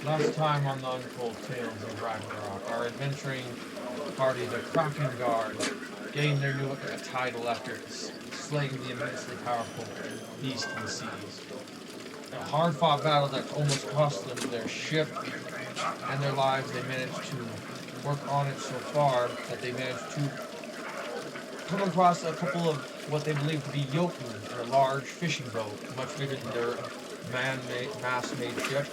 Last time on the Untold Tales of Ragnarok, our adventuring party, the Kraken Guard, gained their new title after slaying the immensely powerful beast in the seas. A hard-fought battle that almost cost them their ship and their lives. They managed to work on it so far that they managed to come across a couple of what they believe to be Jotun in a large fishing boat, much bigger than their man-made, mass-made ship.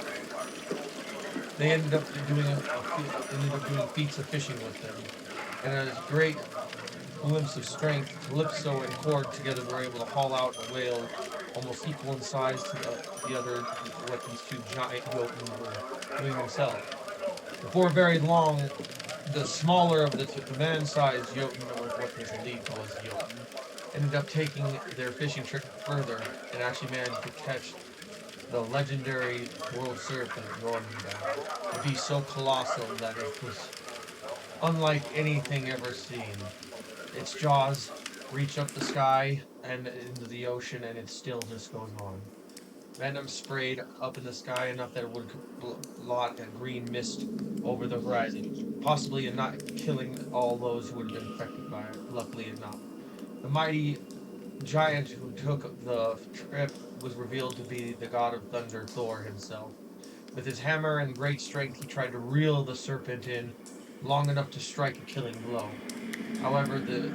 They ended up doing feats of fishing with them, and a great glimpse of strength, Calypso and Cord together were able to haul out a whale almost equal in size to the other what these two giant Jotun were doing themselves. Before very long, the smaller of the man-sized Jotun, or what they believed was Jotun, ended up taking their fishing trick further and actually managed to catch the legendary world serpent Jormungand, a beast so colossal that it was unlike anything ever seen. Its jaws reach up the sky and into the ocean, and it still just goes on. Venom sprayed up in the sky enough that it would blot a green mist over the horizon, possibly not killing all those who would have been affected by it. Luckily enough. The mighty giant who took the trip was revealed to be the god of thunder, Thor himself. With his hammer and great strength, he tried to reel the serpent in long enough to strike a killing blow. However, the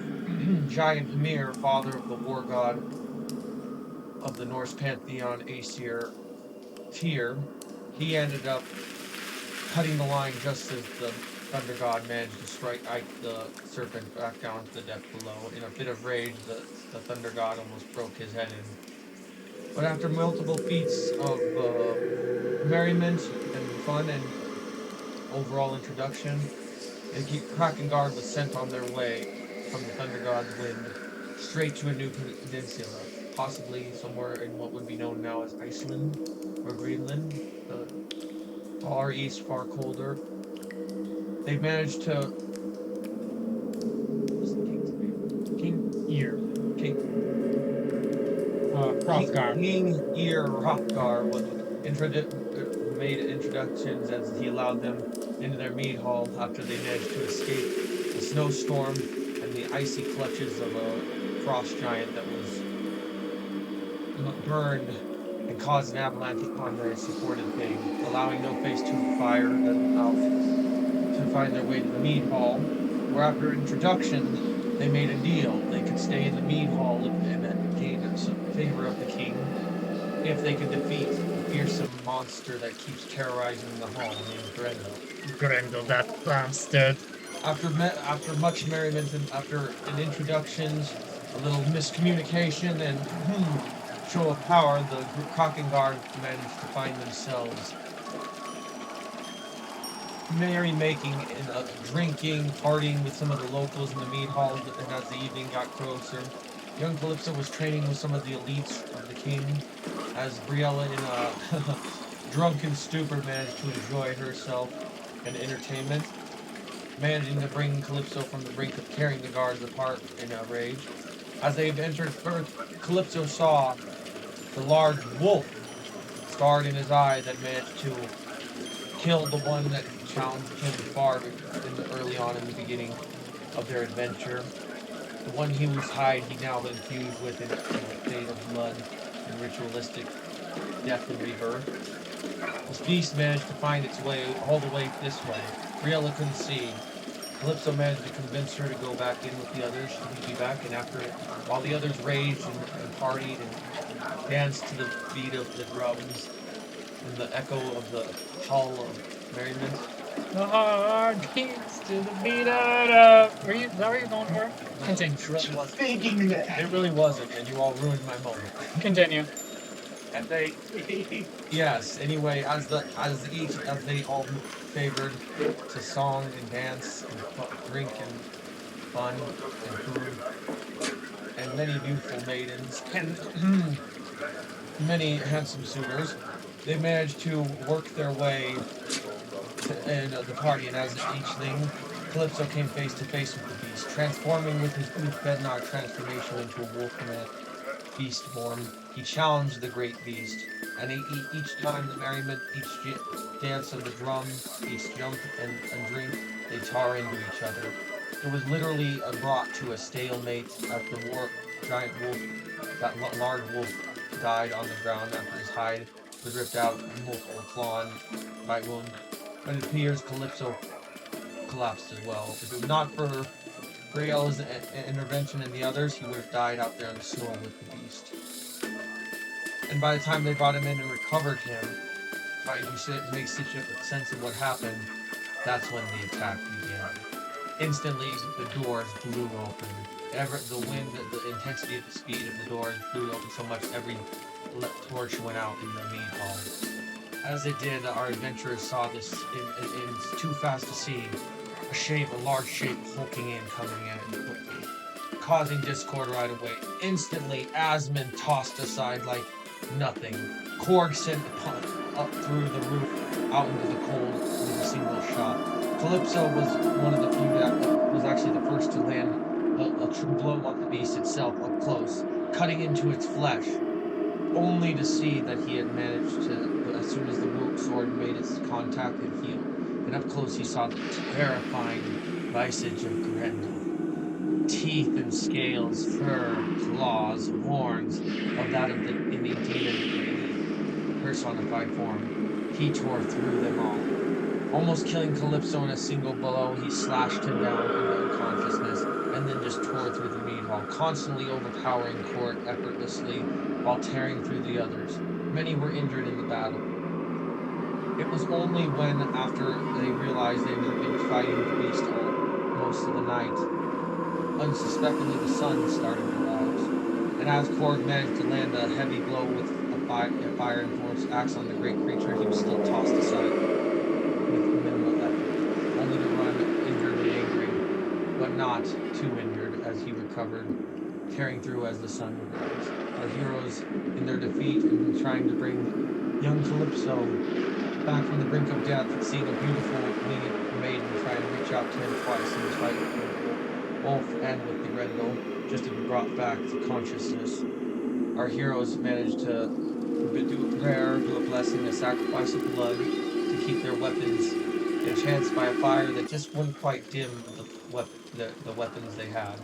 giant Ymir, father of the war god of the Norse pantheon, Aesir Tyr, he ended up cutting the line just as the thunder god managed to strike Ike the serpent back down to the depth below. In a fit of rage, the thunder god almost broke his head in. But after multiple feats of merriment and fun and overall introduction, the Kraken Guard was sent on their way from the Thunder God's wind straight to a new peninsula, possibly somewhere in what would be known now as Iceland or Greenland, the far east, far colder. They managed to. What's the king's name? King Ear. King Hrothgar. King Ear Hrothgar was made introductions as he allowed them into their mead hall after they managed to escape a snowstorm and the icy clutches of a frost giant that was burned and caused an avalanche upon their supported thing, allowing No Face to fire them out to find their way to the mead hall, where after introduction they made a deal. They could stay in the mead hall and gain some favor of the king if they could defeat the fearsome monster that keeps terrorizing the hall named Grendel. Grendel, that bastard. After much merriment and after an introductions, a little miscommunication and show of power, the Kraken Guard managed to find themselves merrymaking and drinking, partying with some of the locals in the mead hall. And as the evening got closer, young Calypso was training with some of the elites of the king, as Briella, in a drunken stupor, managed to enjoy herself and entertainment, managing to bring Calypso from the brink of tearing the guards apart in a rage. As they entered Earth, Calypso saw the large wolf scarred in his eye that managed to kill the one that challenged him far early on in the beginning of their adventure. The one he was hide, he now infused with in a fate of blood and ritualistic death and rebirth. This beast managed to find its way all the way this way. Briella couldn't see. Calypso managed to convince her to go back in with the others to be back, and after while the others raged and partied and danced to the beat of the drums and the echo of the hall of merriment. The hard beats to the beat of. Is that what you're going for? Continue. Thinking that it really wasn't, and you all ruined my moment. Continue. And they, yes. Anyway, as they all favored to song and dance and drink and fun and food and many beautiful maidens and many handsome suitors, they managed to work their way to end the party. And as each thing, Calypso came face to face with the beast, transforming with his Bednar transformation into a wolf man. beast form, he challenged the great beast, and each time the merriment, each dance of the drum, each jump and drink, they tore into each other. It was literally brought to a stalemate as the giant wolf, that large wolf, died on the ground after his hide was ripped out, multiple claw and bite wound. But it appears Calypso collapsed as well. If it was not for Brielle's intervention and the others, he would have died out there in the snow with the beast. And by the time they brought him in and recovered him, trying to make such a sense of what happened, that's when the attack began. Instantly, the doors blew open. The wind, the intensity of the speed of the doors blew open so much every torch went out in the mead hall. As it did, our adventurers saw this in too fast to see. A large shape hulking in, coming in, causing discord right away. Instantly, Asmund tossed aside like nothing. Korg sent up through the roof, out into the cold with a single shot. Calypso was one of the few that was actually the first to land a true blow on the beast itself up close, cutting into its flesh, only to see that he had managed to, as soon as the sword made its contact, it healed. And up close he saw the terrifying visage of Grendel. Teeth and scales, fur, claws, horns, of that of the demon in personified form. He tore through them all. Almost killing Calypso in a single blow, he slashed him down into unconsciousness, and then just tore through the mead hall, constantly overpowering Court effortlessly while tearing through the others. Many were injured in the battle. It was only when, after they realized they had been fighting the beast most of the night, unsuspectingly the sun started to rise. And as Korg managed to land a heavy blow with a fire-enforced axe on the great creature, he was still tossed aside with minimal effort, only to run injured and angry, but not too injured as he recovered, tearing through as the sun would rise. Our heroes, in their defeat and trying to bring young Calypso back from the brink of death, seeing a beautiful winged maiden try and reach out to him twice in his fight with Wolf and with the Grendel, just to be brought back to consciousness. Our heroes managed to do a prayer, do a blessing, a sacrifice of blood to keep their weapons enhanced by a fire that just wouldn't quite dim the weapons they had.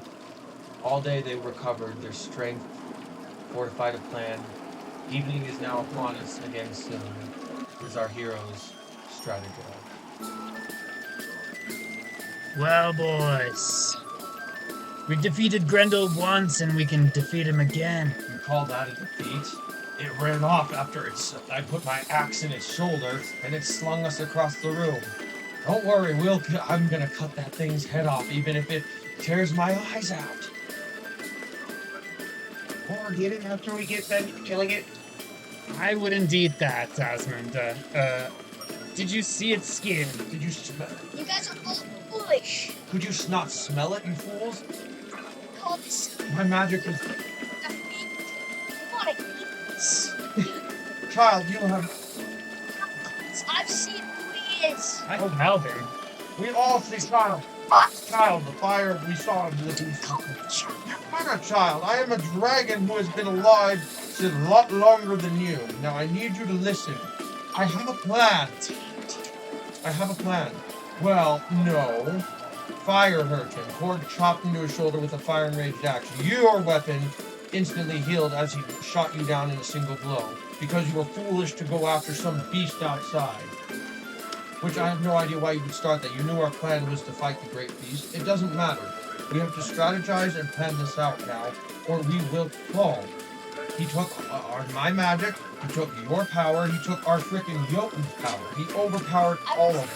All day they recovered their strength, fortified a plan. Evening is now upon us again soon. Is our heroes strategize. Well, boys, we defeated Grendel once, and we can defeat him again. You call that a defeat? It ran off after I put my axe in its shoulder, and it slung us across the room. Don't worry, I'm gonna cut that thing's head off, even if it tears my eyes out. Or get it after we get done killing it. I wouldn't eat that, Asmund. Did you see its skin? Did you smell it? You guys are all foolish. Could you not smell it, you fools? Call this My magic is... defeat. You want to eat? Child, you have... I've seen who he is. I hope Alvin. We all see Child. Child, the fire we saw in the beast. I'm not a child. I am a dragon who has been alive since a lot longer than you. Now I need you to listen. I have a plan. Well, no. Fire hurt him. Korg chopped into his shoulder with a fire-enraged axe. Your weapon instantly healed as he shot you down in a single blow, because you were foolish to go after some beast outside. Which I have no idea why you would start that. You knew our plan was to fight the great beast. It doesn't matter. We have to strategize and plan this out now, or we will fall. He took my magic, he took your power, he took our frickin' Jotun's power. He overpowered all of it.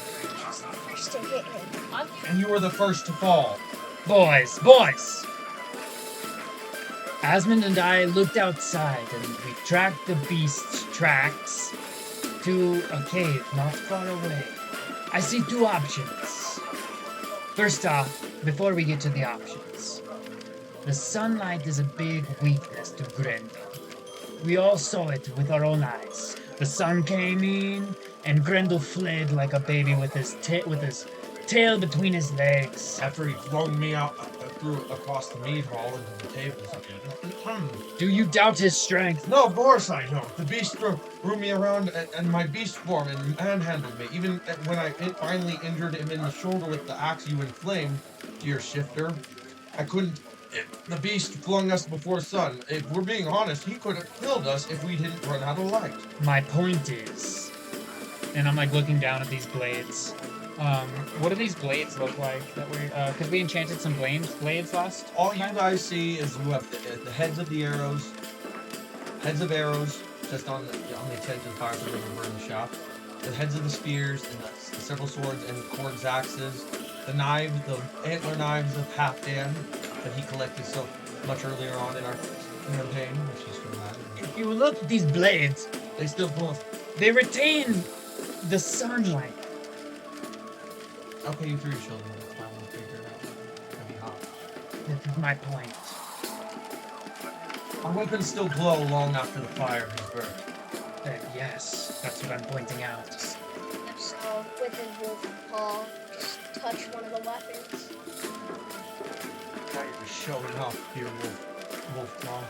I was the first to hit him. And you were the first to fall. Boys! Asmund and I looked outside, and we tracked the beast's tracks to a cave not far away. I see two options. First off, before we get to the options, the sunlight is a big weakness to Grendel. We all saw it with our own eyes. The sun came in, and Grendel fled like a baby with his tail between his legs. After he flung me out through across the mead hall into the tables again. Do you doubt his strength? No, of course I don't. The beast threw me around and my beast form and manhandled me. Even when I finally injured him in the shoulder with the axe you inflamed, dear shifter, I couldn't. The beast flung us before sun. If we're being honest, he could have killed us if we didn't run out of light. My point is, and I'm like looking down at these blades. What do these blades look like? That we, because we enchanted some blades last. All you guys see is you have the heads of the arrows, just on the tent of the fire to burn the shop. The heads of the spears and the several swords and cords, axes. The knives, the antler knives of Halfdan that he collected so much earlier on in our campaign, which is from that. If you look at these blades, They still both. they retain the sunlight. Okay, you threw your shield in it. I won't figure it out. It'll be hot. This is my point. Our weapons still glow long after the fire has burned. Yes, that's what I'm pointing out. So, with his wolf paw, just touch one of the weapons. Now you're just showing off your wolf claw.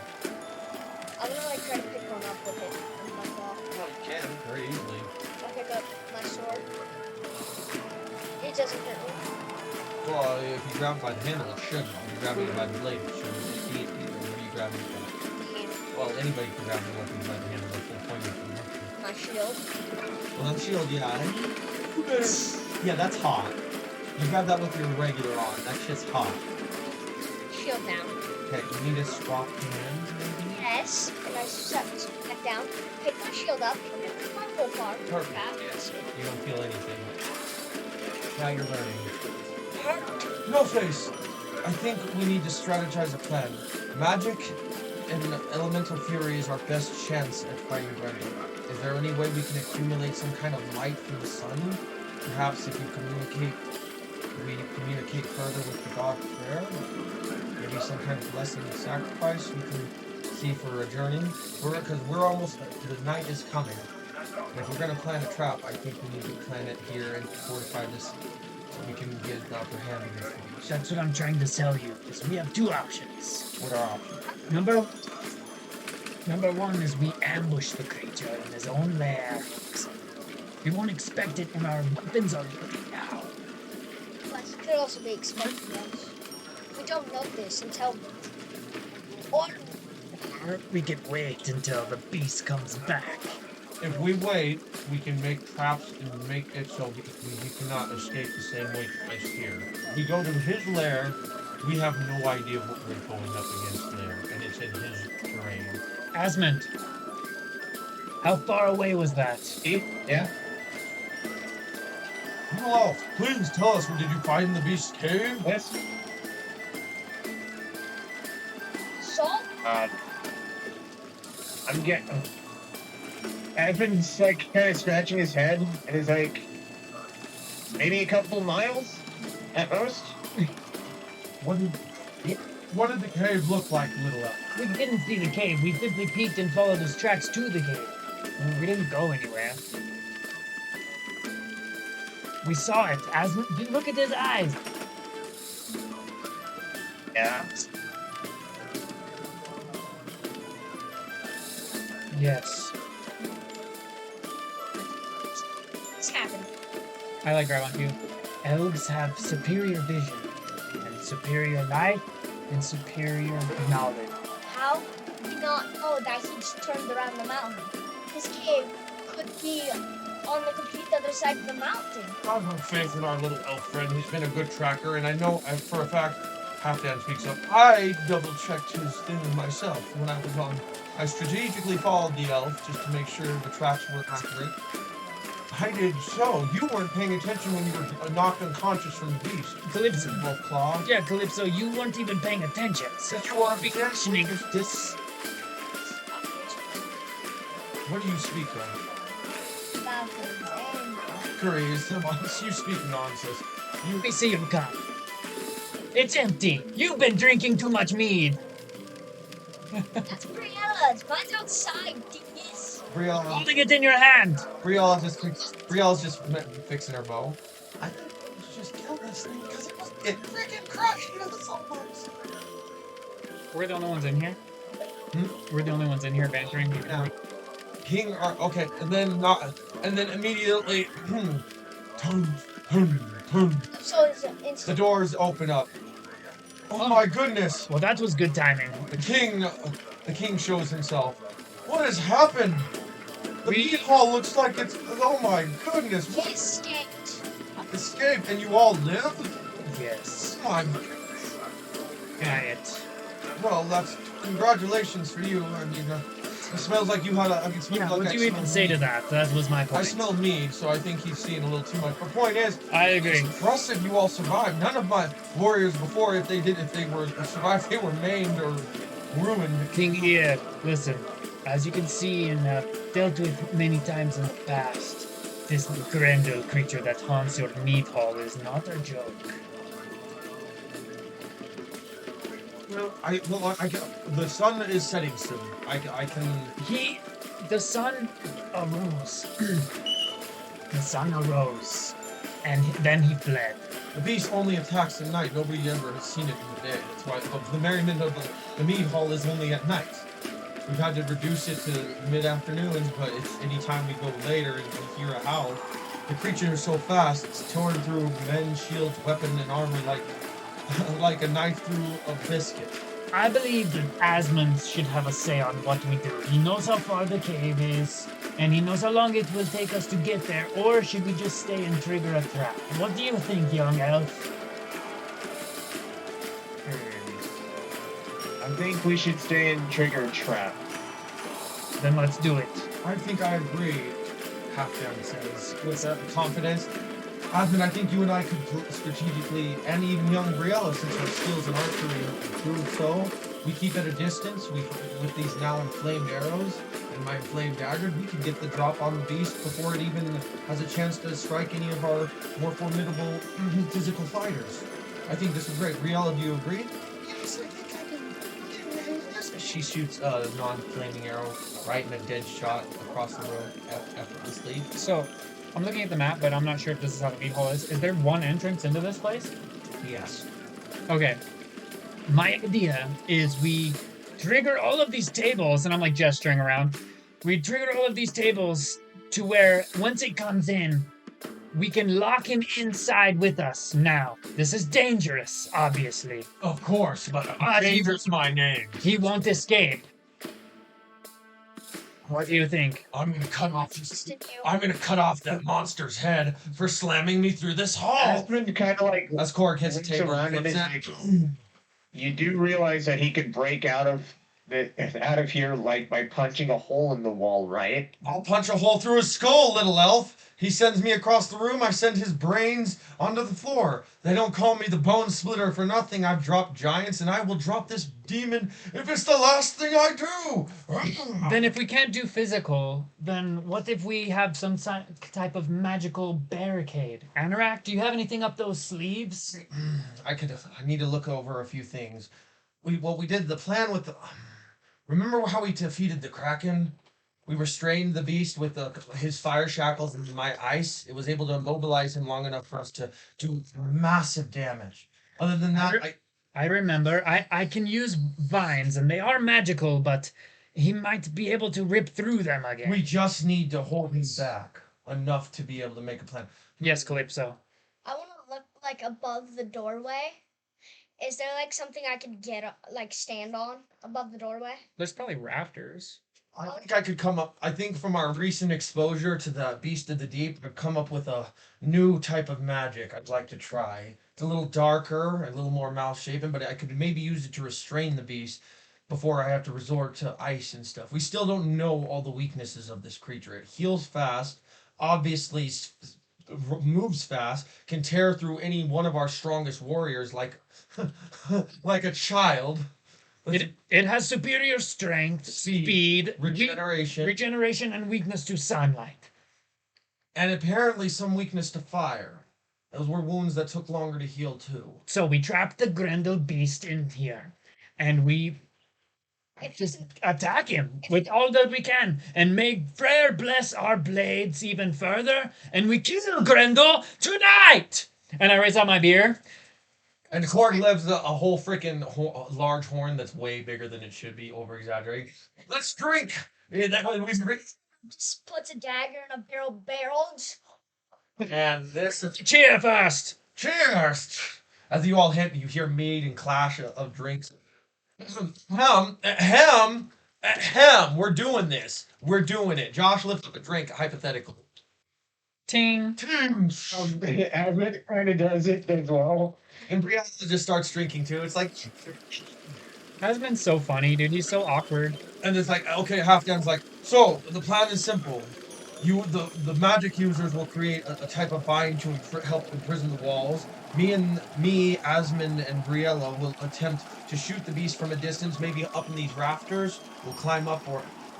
I'm gonna like try to pick one up with it in my claw. Well, you can very easily. I'll pick up my sword. It doesn't hurt me. Well, if you grab it by the handle, it shouldn't. If you grab it by the blade, it shouldn't. What are you grabbing it by? Well, anybody can grab the weapon by the handle. That's the point of it. My shield. Well, that shield, yeah. Yeah, that's hot. You grab that with your regular on. That shit's hot. Shield down. Okay, you need to swap hands, maybe? Yes. And I set back down. Pick my shield up. Pick my wolf arm. Perfect. Back. Yes. You don't feel anything. Now you're learning. No face! I think we need to strategize a plan. Magic and elemental fury is our best chance at fighting Grendel. Is there any way we can accumulate some kind of light from the sun? Perhaps if we communicate further with the god prayer? Maybe some kind of blessing and sacrifice we can see for a journey? Because we're almost, the night is coming. And if we're going to plan a trap, I think we need to plan it here and fortify this so we can get the upper hand against them. That's what I'm trying to tell you. Is we have two options. What are options? Number one is we ambush the creature in his own lair. We won't expect it, and our weapons are ready now. But it could also be expecting us. We don't know this until... Or Or we can wait until the beast comes back. If we wait, we can make traps and make it so he cannot escape the same way as here. If we go to his lair, we have no idea what we're going up against there, and it's in his terrain. Asmund, how far away was that? Yeah. Rudolph, please tell us, did you find the beast's cave? Yes. salt? I'm getting. Evan's like kind of scratching his head, and is like, maybe a couple miles at most. What did the cave look like, Little Elf? We didn't see the cave. We simply peeked and followed his tracks to the cave. We didn't go anywhere. We saw it. Asmund, look at his eyes. Yeah. Yes. What's happening? I like right on you. Elves have superior vision, and superior light, and superior knowledge. How do you not know that he just turned around the mountain? This cave could be on the complete other side of the mountain. I have faith in our little elf friend. He's been a good tracker, and I know for a fact, Halfdan speaks up. I double-checked his thing myself when I was on. I strategically followed the elf just to make sure the tracks were accurate. I did so. You weren't paying attention when you were knocked unconscious from the beast. Calypso. Wolf Claw. Yeah, Calypso, you weren't even paying attention. So you are questioning this. What do you speak of? Mountains and Curry, you speak nonsense. Let me see your cup. It's empty. You've been drinking too much mead. that's Briella's. Mine's outside, dingus. Brielle, Holding it in your hand. Brielle's just fixing her bow. I think we should just kill this this thing because it freaking crushed into the soapbox. We're the only ones in here. Hmm? We're the only ones in here venturing. Yeah. King are okay, and then immediately, tum, tum. So it's The instant. doors open up. Oh my goodness! Well, that was good timing. The king shows himself. What has happened? The meat hall looks like it's. Oh my goodness! He What escaped. escaped? And you all live? Yes. Oh my. Quiet. Well, that's congratulations for you. I mean, it smells like you had a. I can smell Yeah, like what I do you even smell say to mead. that? That was my I point. smell mead, so I think he's seeing a little too much. The point is, I it's agree. impressive you all survived. None of my warriors before, if they were survived, they were maimed or ruined. King Ear, listen. As you can see and dealt with many times in the past, this Grendel creature that haunts your meat hall is not a joke. The sun is setting soon. I can. The sun arose. The sun arose, and then he fled. The beast only attacks at night. Nobody ever has seen it in the day. That's why the merriment of the mead hall is only at night. We've had to reduce it to mid-afternoons, but it's any time we go later and we hear a howl. The creature is so fast, it's torn through men's shields, weapon, and armor like like a knife through a biscuit. I believe that Asmund should have a say on what we do. He knows how far the cave is, and he knows how long it will take us to get there, or should we just stay and trigger a trap? What do you think, young elf? I think we should stay and trigger a trap. Then let's do it. I think I agree, Halfdan says, with confidence. Asmund, I think you and I could strategically, and even young Briella, since her skills in archery improve so, we keep at a distance. With these now inflamed arrows and my inflamed dagger, we can get the drop on the beast before it even has a chance to strike any of our more formidable physical fighters. I think this is great. Briella, do you agree? Yes, I think I can. She shoots a non-flaming arrow right in a dead shot across the road effortlessly. So, I'm looking at the map, but I'm not sure if this is how the meat hall is. Is there one entrance into this place? Yes. Okay. My idea is we trigger all of these tables, and I'm like gesturing around. We trigger all of these tables to where once it comes in, we can lock him inside with us now. This is dangerous, obviously. Of course, but danger's my name. He won't escape. What do you think? I'm gonna cut off. Continue. I'm gonna cut off that monster's head for slamming me through this hall. Asmund kind of like As Korg hits the looks table, around and flips is it. like, you do realize that he could break out of here like by punching a hole in the wall, right? I'll punch a hole through his skull, little elf. He sends me across the room. I send his brains onto the floor. They don't call me the bone splitter for nothing. I've dropped giants, and I will drop this demon if it's the last thing I do. Then if we can't do physical, then what if we have some type of magical barricade? Anorak, do you have anything up those sleeves? I need to look over a few things. We did the plan with the. Remember how we defeated the Kraken? We restrained the beast with his fire shackles and my ice. It was able to immobilize him long enough for us to do massive damage. Other than that, I remember. I can use vines, and they are magical, but he might be able to rip through them again. we just need to hold him back enough to be able to make a plan. Yes, Calypso. I want to look like above the doorway. Is there like something I could stand on above the doorway? There's probably rafters. I think I could come up. I think from our recent exposure to the Beast of the Deep, I've come up with a new type of magic I'd like to try. It's a little darker, a little more mouth-shapen, but I could maybe use it to restrain the beast before I have to resort to ice and stuff. We still don't know all the weaknesses of this creature. It heals fast, obviously moves fast, can tear through any one of our strongest warriors like like a child. It has superior strength, speed, Regeneration, and weakness to sunlight. and apparently some weakness to fire. Those were wounds that took longer to heal too. So we trap the Grendel beast in here, and we just attack him with all that we can, and may Freyr bless our blades even further, and we kill Grendel tonight! And I raise out my beer. And Korg lives a whole freaking large horn that's way bigger than it should be, over exaggerating. Let's drink! Yeah, that way we drink. Just puts a dagger in a barrel barrels. And this is Cheer first. cheers! As you all hit, you hear mead and clash of drinks. Ahem. We're doing this. We're doing it. Josh lifts up a drink, hypothetical. Ting. Advent kind of does it as well. And Brianna just starts drinking too. It's like, That's been so funny, dude. He's so awkward. and it's like, okay, Halfdan's like, so the plan is simple. The magic users will create a type of bind to help imprison the walls. Me, Asmund, and Briella will attempt to shoot the beast from a distance, maybe up in these rafters. We'll climb up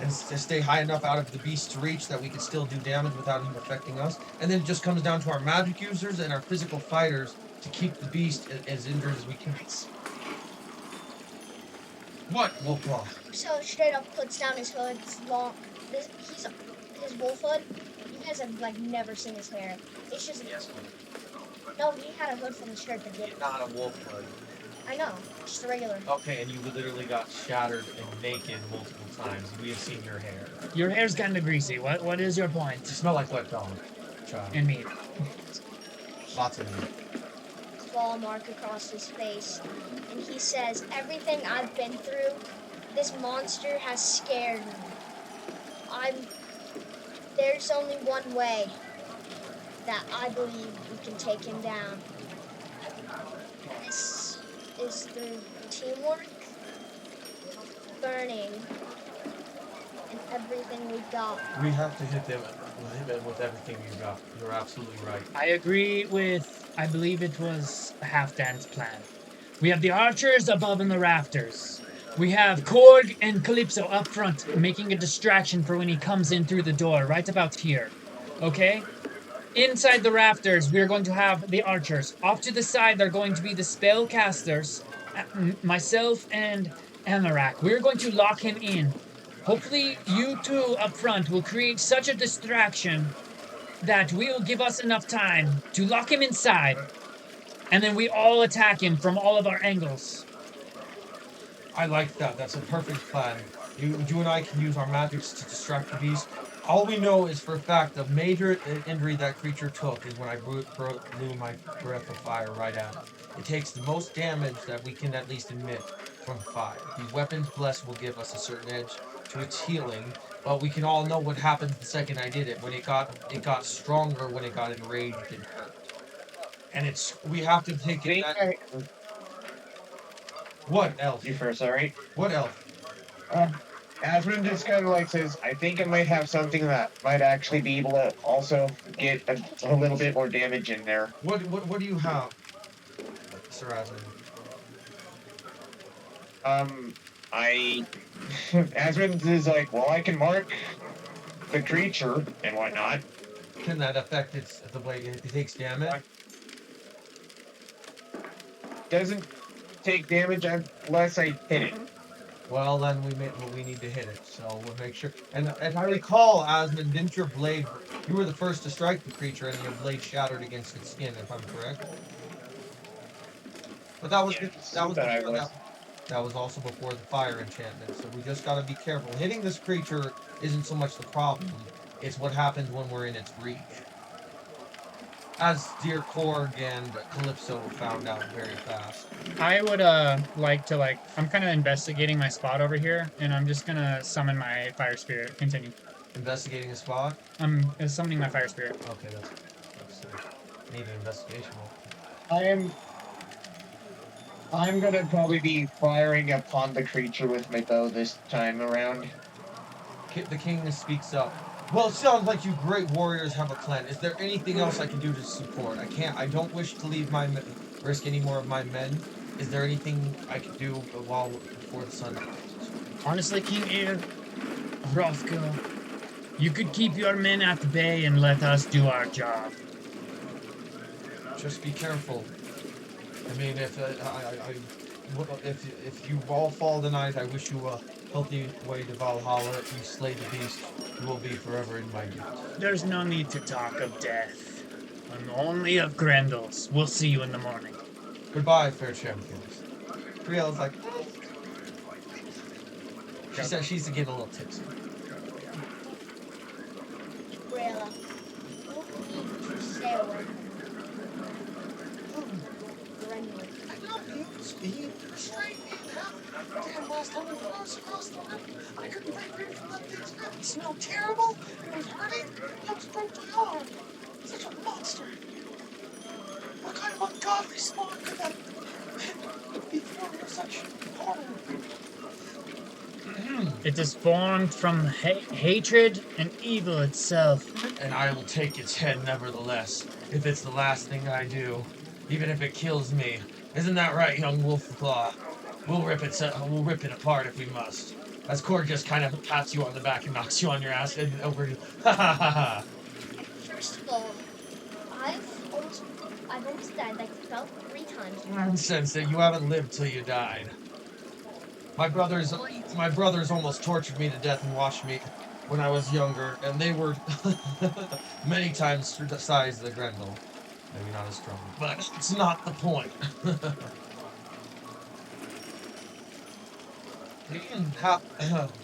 and to stay high enough out of the beast's reach that we can still do damage without him affecting us. And then it just comes down to our magic users and our physical fighters to keep the beast as injured as we can. What, Wolflaw? So straight up puts down his hood. It's long. His wolf hood. You guys have like never seen his hair. It's just no. He had a hood from the shirt that did. Not a wolf hood. I know. Just a regular. Okay, and you literally got shattered and naked multiple times. We have seen your hair. Your hair's kind of greasy. What is your You point? smell like wet dog, child. And me. Lots of meat. Claw mark across his face, and he says, "Everything I've been through, this monster has scared me. There's only one way that I believe we can take him down. This is through teamwork, burning, and everything we got." We have to hit them with everything you got. You're absolutely right. I agree with, I believe it was Halfdan's plan. We have the archers above in the rafters. We have Korg and Calypso up front, making a distraction for when he comes in through the door, right about here. Okay? Inside the rafters, we're going to have the archers. Off to the side, they're going to be the spellcasters, myself and Amarak. We're going to lock him in. Hopefully, you two up front will create such a distraction that will give us enough time to lock him inside, and then we all attack him from all of our angles. I like that. That's a perfect plan. You and I can use our magics to distract the beast. All we know is for a fact the major injury that creature took is when I blew my breath of fire right at it. It takes the most damage that we can at least emit from fire. These weapons blessed will give us a certain edge to its healing, but we can all know what happened the second I did it. When it got stronger when it got enraged and hurt. And we have to take it. What else? You first, alright? What else? Asmund just kind of like says, I think I might have something that might actually be able to also get a little bit more damage in there. What do you have, Sir Asmund? Asmund is like, well, I can mark the creature and whatnot. Can that affect the way it takes damage? Doesn't take damage unless I hit it. Well, then we need to hit it, so we'll make sure. And as I recall, Asmund, didn't your blade? You were the first to strike the creature, and your blade shattered against its skin, if I'm correct. But that was that was also before the fire enchantment, so we just gotta be careful. Hitting this creature isn't so much the problem; it's what happens when we're in its reach. As dear Korg and Calypso found out very fast. I would like to I'm kind of investigating my spot over here, and I'm just gonna summon my fire spirit. Continue. Investigating a spot? I'm summoning my fire spirit. Okay, that's need an investigation roll. I'm gonna probably be firing upon the creature with my bow this time around. The king speaks up. Well, it sounds like you great warriors have a plan. Is there anything else I can do to support? I don't wish to leave risk any more of my men. Is there anything I can do before the sun rises? Honestly, King Eir, Hrothgar, you could keep your men at bay and let us do our job. Just be careful. I mean, if you all fall tonight, I wish you a healthy way to Valhalla. If you slay the beast, you will be forever in my debt. There's no need to talk of death. I'm only of Grendel's. We'll see you in the morning. Goodbye, fair champions. Briella's like, she said she's getting a little tipsy. Briella, you need to stay away from Grendel. I love you, Speed. Straight me in half. Damn, last time we crossed across the line, I couldn't break free from that thing's grip. It smelled terrible. It was hurting. I almost broke my arm. Such a monster. What kind of ungodly spawn could that be formed of such horror? It is formed from hatred and evil itself. And I will take its head nevertheless, if it's the last thing I do, even if it kills me. Isn't that right, young Wolfclaw? We'll rip it apart if we must. As Cord just kind of pats you on the back and knocks you on your ass and over. Ha ha ha ha. First of all, I've almost died like about 3 times. Nonsense that you haven't lived till you died. My brothers almost tortured me to death and washed me when I was younger, and they were many times the size of the Grendel. Maybe not as strong, but it's not the point.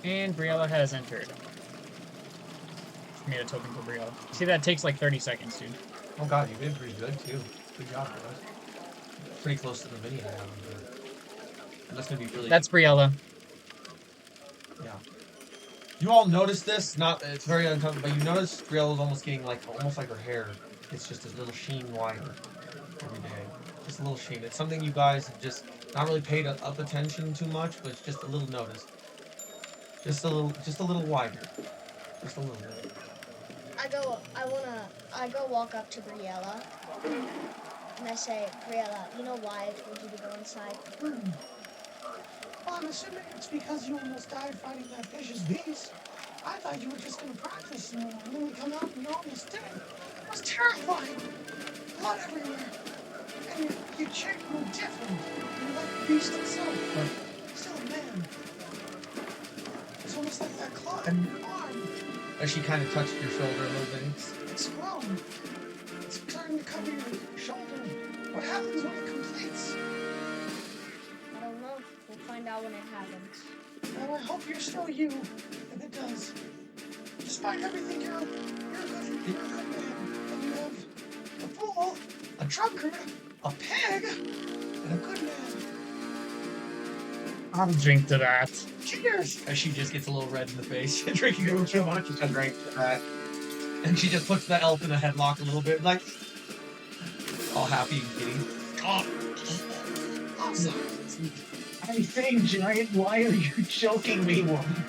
And Briella has entered. Made a token for Briella. See, that takes like 30 seconds, dude. Oh god, you did pretty good too. Good job, guys. Pretty close to the mini now. And that's gonna be really. That's Briella. Yeah. You all noticed this? It's very uncomfortable, but you notice Brielle is almost getting almost like her hair. It's just a little sheen wider every day. Just a little sheen. It's something you guys have just not really paid up attention too much, but it's just a little notice. Just a little wider. Just a little bit. I go walk up to Briella, and I say, Briella, you know why I told you to go inside? Well, I'm assuming it's because you almost died fighting that vicious beast. I thought you were just going to practice, and then we come out and you're almost dead. It was terrifying. Blood everywhere. And you changed were different. You're like the beast itself, but still a man. It's almost like that claw in your arm. As she kind of touched your shoulder a little bit. It's grown. It's starting to cover your shoulder. What happens when it completes? I don't know. We'll find out when it happens. Well, I hope you're still you, if it does. Despite everything, you're a good man. And you have a fool, a drunkard, a pig, and a good man. I'll drink to that. Cheers! As she just gets a little red in the face, drinking a little too much. I drank that. And she just puts the elf in a headlock a little bit, like all happy and giddy. Oh. Awesome. I think, Giant, why are you choking me, woman?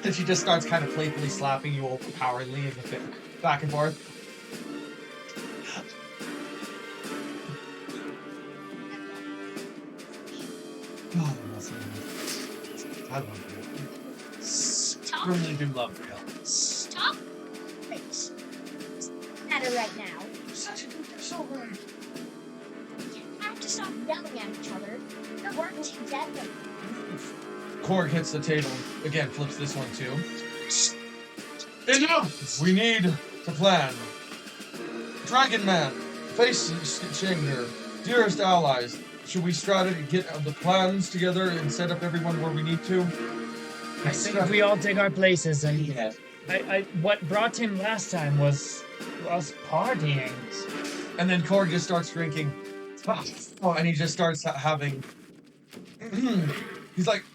And she just starts kind of playfully slapping you overpoweringly in the fit, back and forth. Oh, that's nice. I love you. Stop. I really do love you. Stop. Thanks. Matter right now. You're such a good, you're so right. You have to stop yelling at each other. You're working together. Korg hits the table. Again, flips this one too. Enough! We need to plan. Dragon Man, Face Chamber, dearest allies, should we get the plans together and set up everyone where we need to? I think we all take our places, and Yes. what brought him last time was us partying. And then Korg just starts drinking. Oh, and he just starts having. He's like,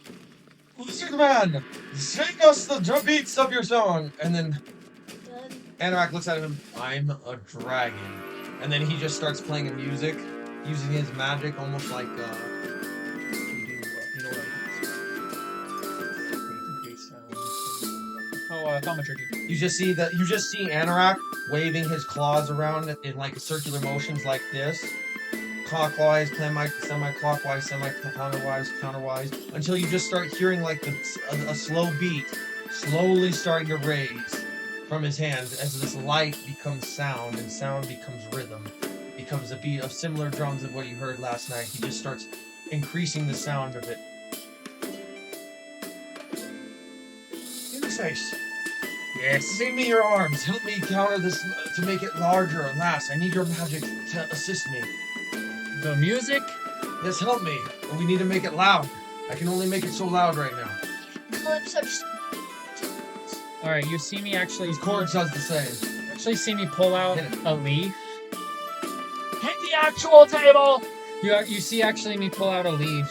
Lizard Man, sing us the beats of your song. And then Good. Anorak looks at him. I'm a dragon. And then he just starts playing a music, using his magic, almost like you know what Thaumaturgy. you just see Anorak waving his claws around in like circular motions like this. Clockwise, semi-clockwise, counterwise, until you just start hearing like a slow beat slowly starting to raise from his hands as this light becomes sound and sound becomes rhythm, becomes a beat of similar drums of what you heard last night. He just starts increasing the sound of it. In the face. Yes. Give me your arms. Help me counter this to make it larger and last. I need your magic to assist me. The music? Yes, help me. We need to make it loud. I can only make it so loud right now. Calypso just Alright, you see me actually... These chords does the same. Actually see me pull out Hit it. a leaf. Hit the actual table! You see actually me pull out a leaf.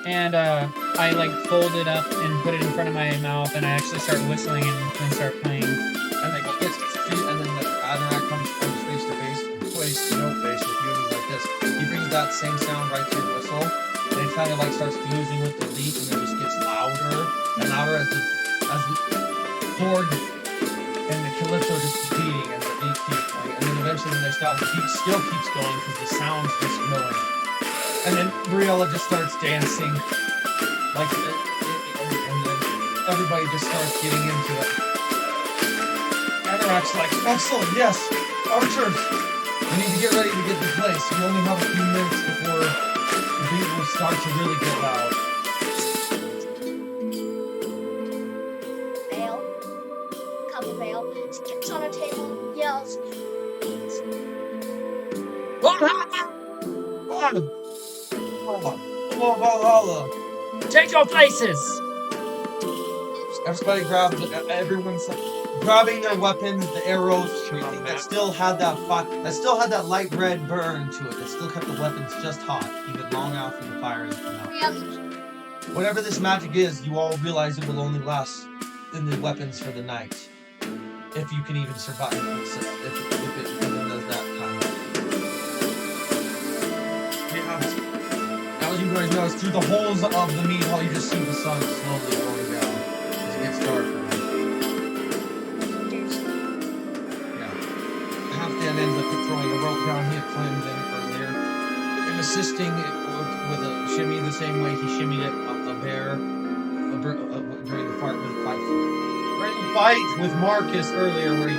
And I like fold it up and put it in front of my mouth, and I actually start whistling and start playing. And like he gets to his feet, and then the Ragnarok comes face to face with you, and he's like this. He brings that same sound right to your whistle, and it kind of like starts fusing with the leaf, and it just gets louder and louder as the chord and the calypso just beating, and the beat keeps going, and then eventually when they stop, the beat still keeps going because the sound's just going. And then Briella just starts dancing, like, and then everybody just starts getting into it. Ragnarok's like, excellent, yes, archers, we need to get ready to get the place. We only have a few minutes before the beat will start to really get loud. Veil. Couple veil. Gets on a table, yells. Valhalla. Take your places! Everybody everyone's grabbing their weapons, the arrows that still had that light red burn to it, that still kept the weapons just hot, even long after the fire has been out. Yep. Whatever this magic is, you all realize it will only last in the weapons for the night. If you can even survive, if it even does that kind of. As you guys notice, through the holes of the meat hall, you just see the sun slowly going down as it gets darker. Yeah. Halfdan ends up throwing a rope down he had climbed in earlier and assisting with a shimmy the same way he shimmied it up a bear during the fight with Marcus earlier, where he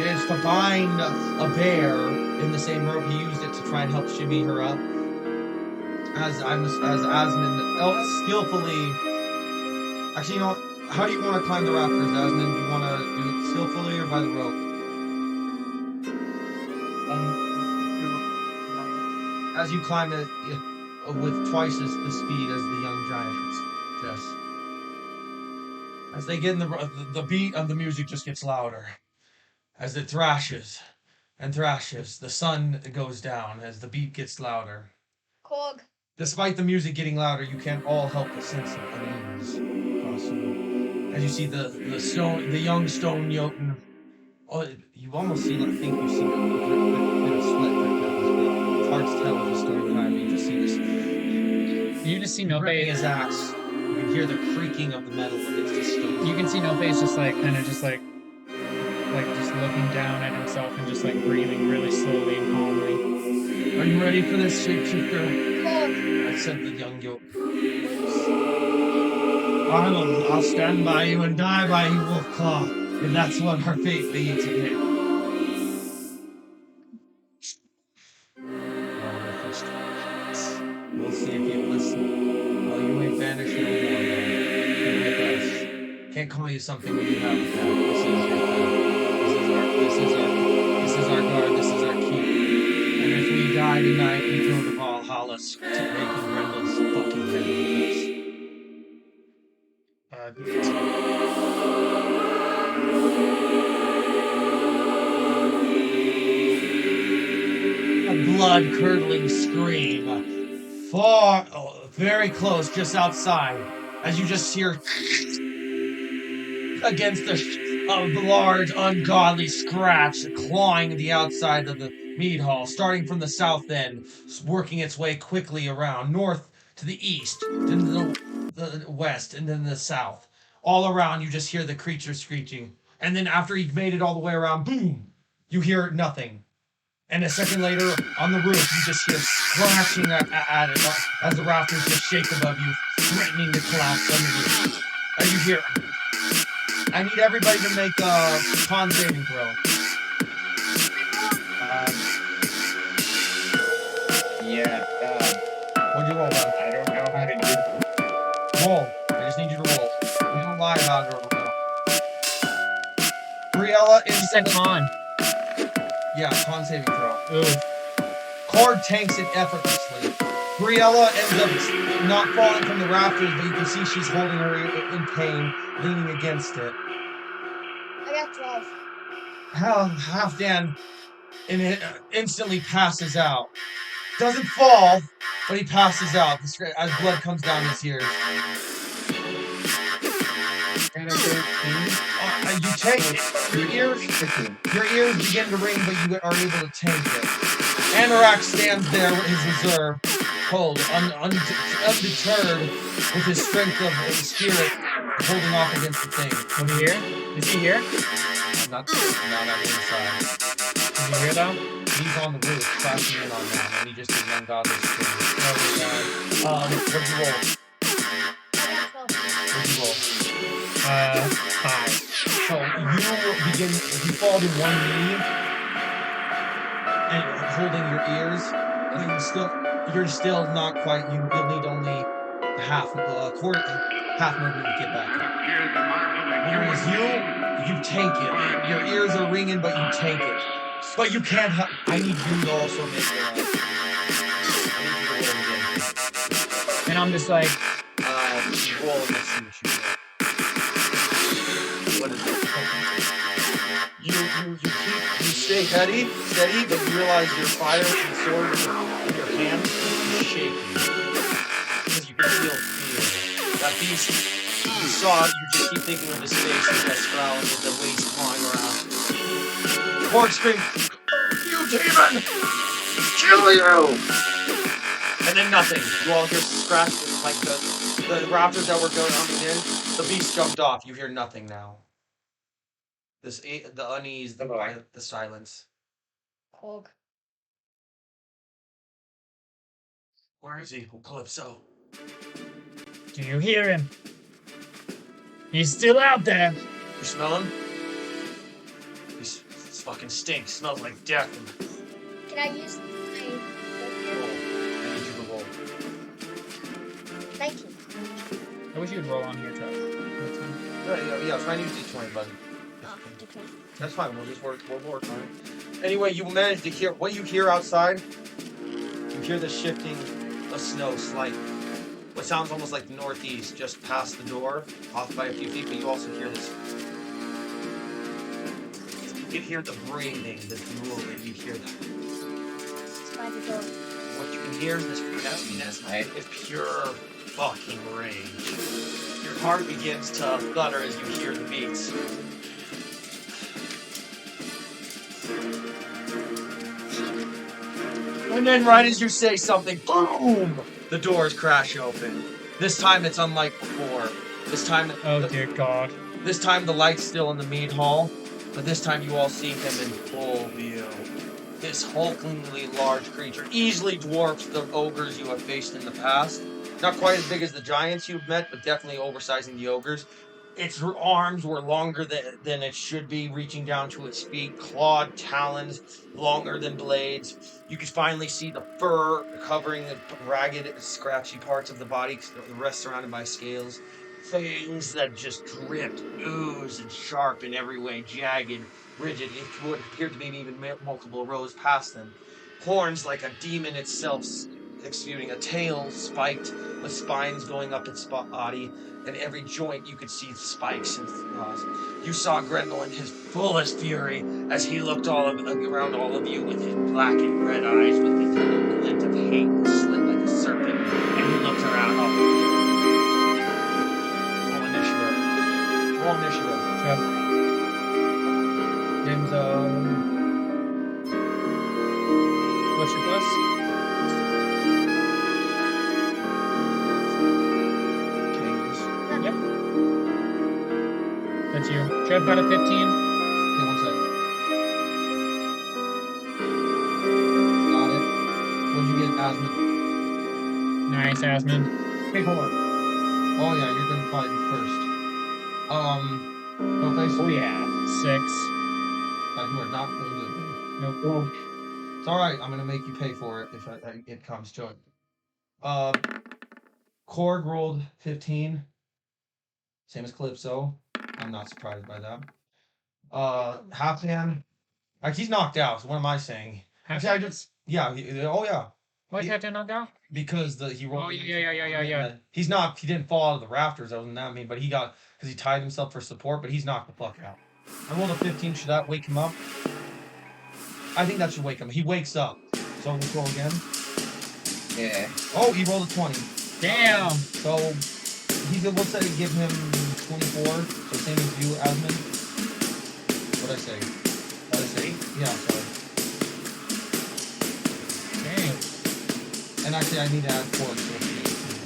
managed to bind a bear in the same rope. He used it to try and help shimmy her up. As Asmund skillfully. Actually, you know what? How do you want to climb the rafters, Asmund? Do you want to do it skillfully or by the rope? As you climb it with twice as the speed as the young giants. Yes. As they get in the beat of the music just gets louder. As it thrashes and thrashes, the sun goes down as the beat gets louder. Korg. Despite the music getting louder, you can't all help but sense of unease across you. As you see the young stone Jotun. Oh, you almost think you see a bit of sweat drip down his back. It's hard to tell with the stone time. You just see this. You just see Gripping Nope. his axe. You can hear the creaking of the metal against the stone. You can see Nope just like kind of just like just looking down at himself and just like breathing really slowly and calmly. Are you ready for this, shapeshifter? Korg. I said the young Jotun. I'll stand by you and die by you, Wolfclaw, if that's what our fate be today. We'll see if you listen. Well, you ain't vanished no more, man. You're with us. Can't call you something when you have a path. This is your path. This is our guard. This is our keep. And if we die tonight, we go to Valhalla to breaking Grendel's fucking head with us. A blood-curdling scream, very close, just outside, as you just hear against the large, ungodly scratch clawing the outside of the mead hall, starting from the south end, working its way quickly around, north to the east, then the west, and then the south. All around, you just hear the creature screeching. And then after you've made it all the way around, boom, you hear nothing. And a second later, on the roof, you just hear scratching at it as the rafters just shake above you, threatening to collapse underneath. And you hear... I need everybody to make a con saving throw. What'd you roll, man? I don't know how to do. Roll. I just need you to roll. We don't lie about it. Briella She said con. Yeah, con saving throw. Ooh. Cord tanks it effortlessly. Briella ends up not falling from the rafters, but you can see she's holding her in pain, leaning against it. I got 12. Halfdan instantly passes out. Doesn't fall, but he passes out as blood comes down his ears. And a 13. You take your ears begin to ring, but you are able to tank it. Anorak stands there with his reserve, cold, undeterred, with his strength of spirit, holding off against the thing. Over here? Is he here? Not on the inside. Is he here though? He's on the roof, crashing in on that, and he just did an ungodly spin. Oh my god. What'd you roll? I got 12. What'd you roll? 5. So you fall to one knee and holding your ears, and you're still not quite. You'll need only half movement to get back up. Whereas you take it. Your ears are ringing, but you take it. But you can't. I need you to also make it. And I'm just like, Roll and let's see what you get. What is it? You stay steady, but you realize your fire and sword in your hand is shaking. Because you can feel fear. That beast, you saw it, you just keep thinking of his face with that scowl with the waist clawing around. Cork screams, "You demon! Kill you!" And then nothing. You all hear scratches like the raptors that were coming in. The beast jumped off. You hear nothing now. The unease, the silence. Hog. Where is he? Calypso. Do you hear him? He's still out there. You smell him? This fucking stinks. Smells like death. Can I use my I need you to roll. 19? I wish you would roll on here, Chuck. Yeah, try and use D20, bud. Oh, okay. That's fine. We'll work on it. Anyway, you managed to hear what you hear outside. You hear the shifting of snow slightly. What sounds almost like the northeast, just past the door, off by a few feet, but you also hear this. You can hear the breathing, the drooling, you hear that. It's by the door. What you can hear in this nastiness is pure fucking rage. Your heart begins to flutter as you hear the beats. And then right as you say something, boom! The doors crash open. This time it's unlike before. This time, Oh dear God. This time the light's still in the mead hall, but this time you all see him in full view. This hulkingly large creature easily dwarfs the ogres you have faced in the past. Not quite as big as the giants you've met, but definitely oversizing the ogres. Its arms were longer than it should be, reaching down to its feet, clawed talons, longer than blades. You can finally see the fur covering the ragged, scratchy parts of the body, the rest surrounded by scales. Fangs that just dripped, ooze, and sharp in every way, jagged, rigid. It would appear to be even multiple rows past them. Horns like a demon itself, exuding a tail spiked with spines going up its body, and every joint you could see spikes and claws. You saw Grendel in his fullest fury as he looked around all of you with his black and red eyes, with his little glint of hate slit like a serpent, and he looked around. Roll initiative. Roll initiative. Yep. Game's What's your plus? Yep. That's you. Trev got a 15. Okay, one second. Got it. What'd you get, Asmund? Nice, Asmund. Hey, hold on. Oh yeah, you're gonna probably be first. No face? Oh yeah. 6. You are not really good. Nope. Oh, It's alright, I'm gonna make you pay for it if it comes to it. Korg rolled 15. Same as Calypso. I'm not surprised by that. Halfdan. Like he's knocked out. So what am I saying? Actually, I just yeah. Oh yeah. Why'd you have to knock out? Because he rolled. Oh yeah. He's not. He didn't fall out of the rafters. Other than that, I mean, but he got because he tied himself for support. But he's knocked the fuck out. I rolled a 15. Should that wake him up? I think that should wake him. He wakes up. So let's roll again. Yeah. Oh, he rolled a 20. Damn. So we'll say give him 24. So same as you, Asmund. What'd I say? What'd I say? Yeah, sorry. Damn. And actually, I need to add 4 to it.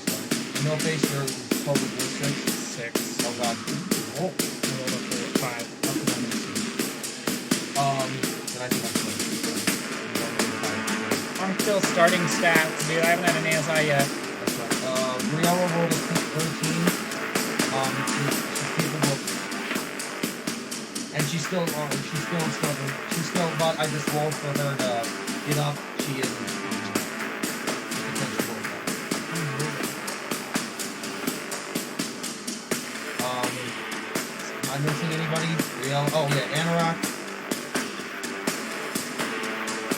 So no face, your total was 6. 6. Oh god. Oh. I rolled up to 5. Up to Then I think I'm still starting stats, dude. I haven't had an ASI yet. that's right. Briella rolled a 13. She's capable. And she's still struggling. She's still, but I just rolled for her to get up. She isn't. Am I missing anybody? Briella? Oh yeah, Anorak.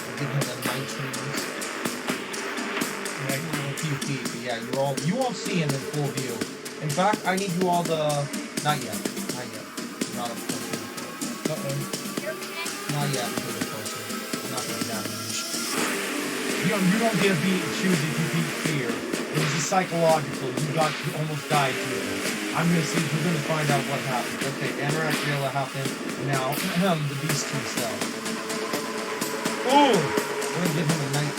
I'll give him the 19. Like a few feet, but yeah, you won't see him in full view. In fact, I need you all to not yet. Not up close. Not yet, because it's closer. I'm not gonna be that range. You don't get a beat and choose if you beat fear. It was just psychological. You almost died to it. We're gonna find out what happened. Okay, Anorak Briella happened. Now the beast himself. Ooh! We're gonna give him a 19.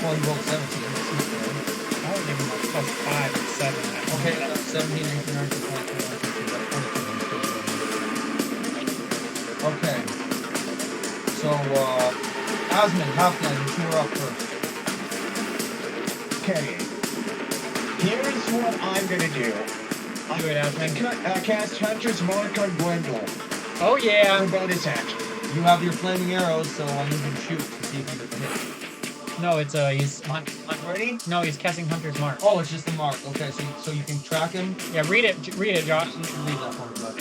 Well, he rolled 17. I would give him like +5 or 7. Okay, 17, 18, 19, 20, 22. Okay. So, Asmund, Halfdan, you were up first. Okay. Here's what I'm gonna do. Do it, Asmund. Cast Hunter's Mark on Grendel. Oh yeah. For bonus action. You have your flaming arrows, so I need you to shoot to see if you get the hit. No, it's he's Ready? no, he's casting Hunter's Mark. Oh, it's just the mark. Okay, so you can track him. Yeah, read it, Josh. Leave that one, but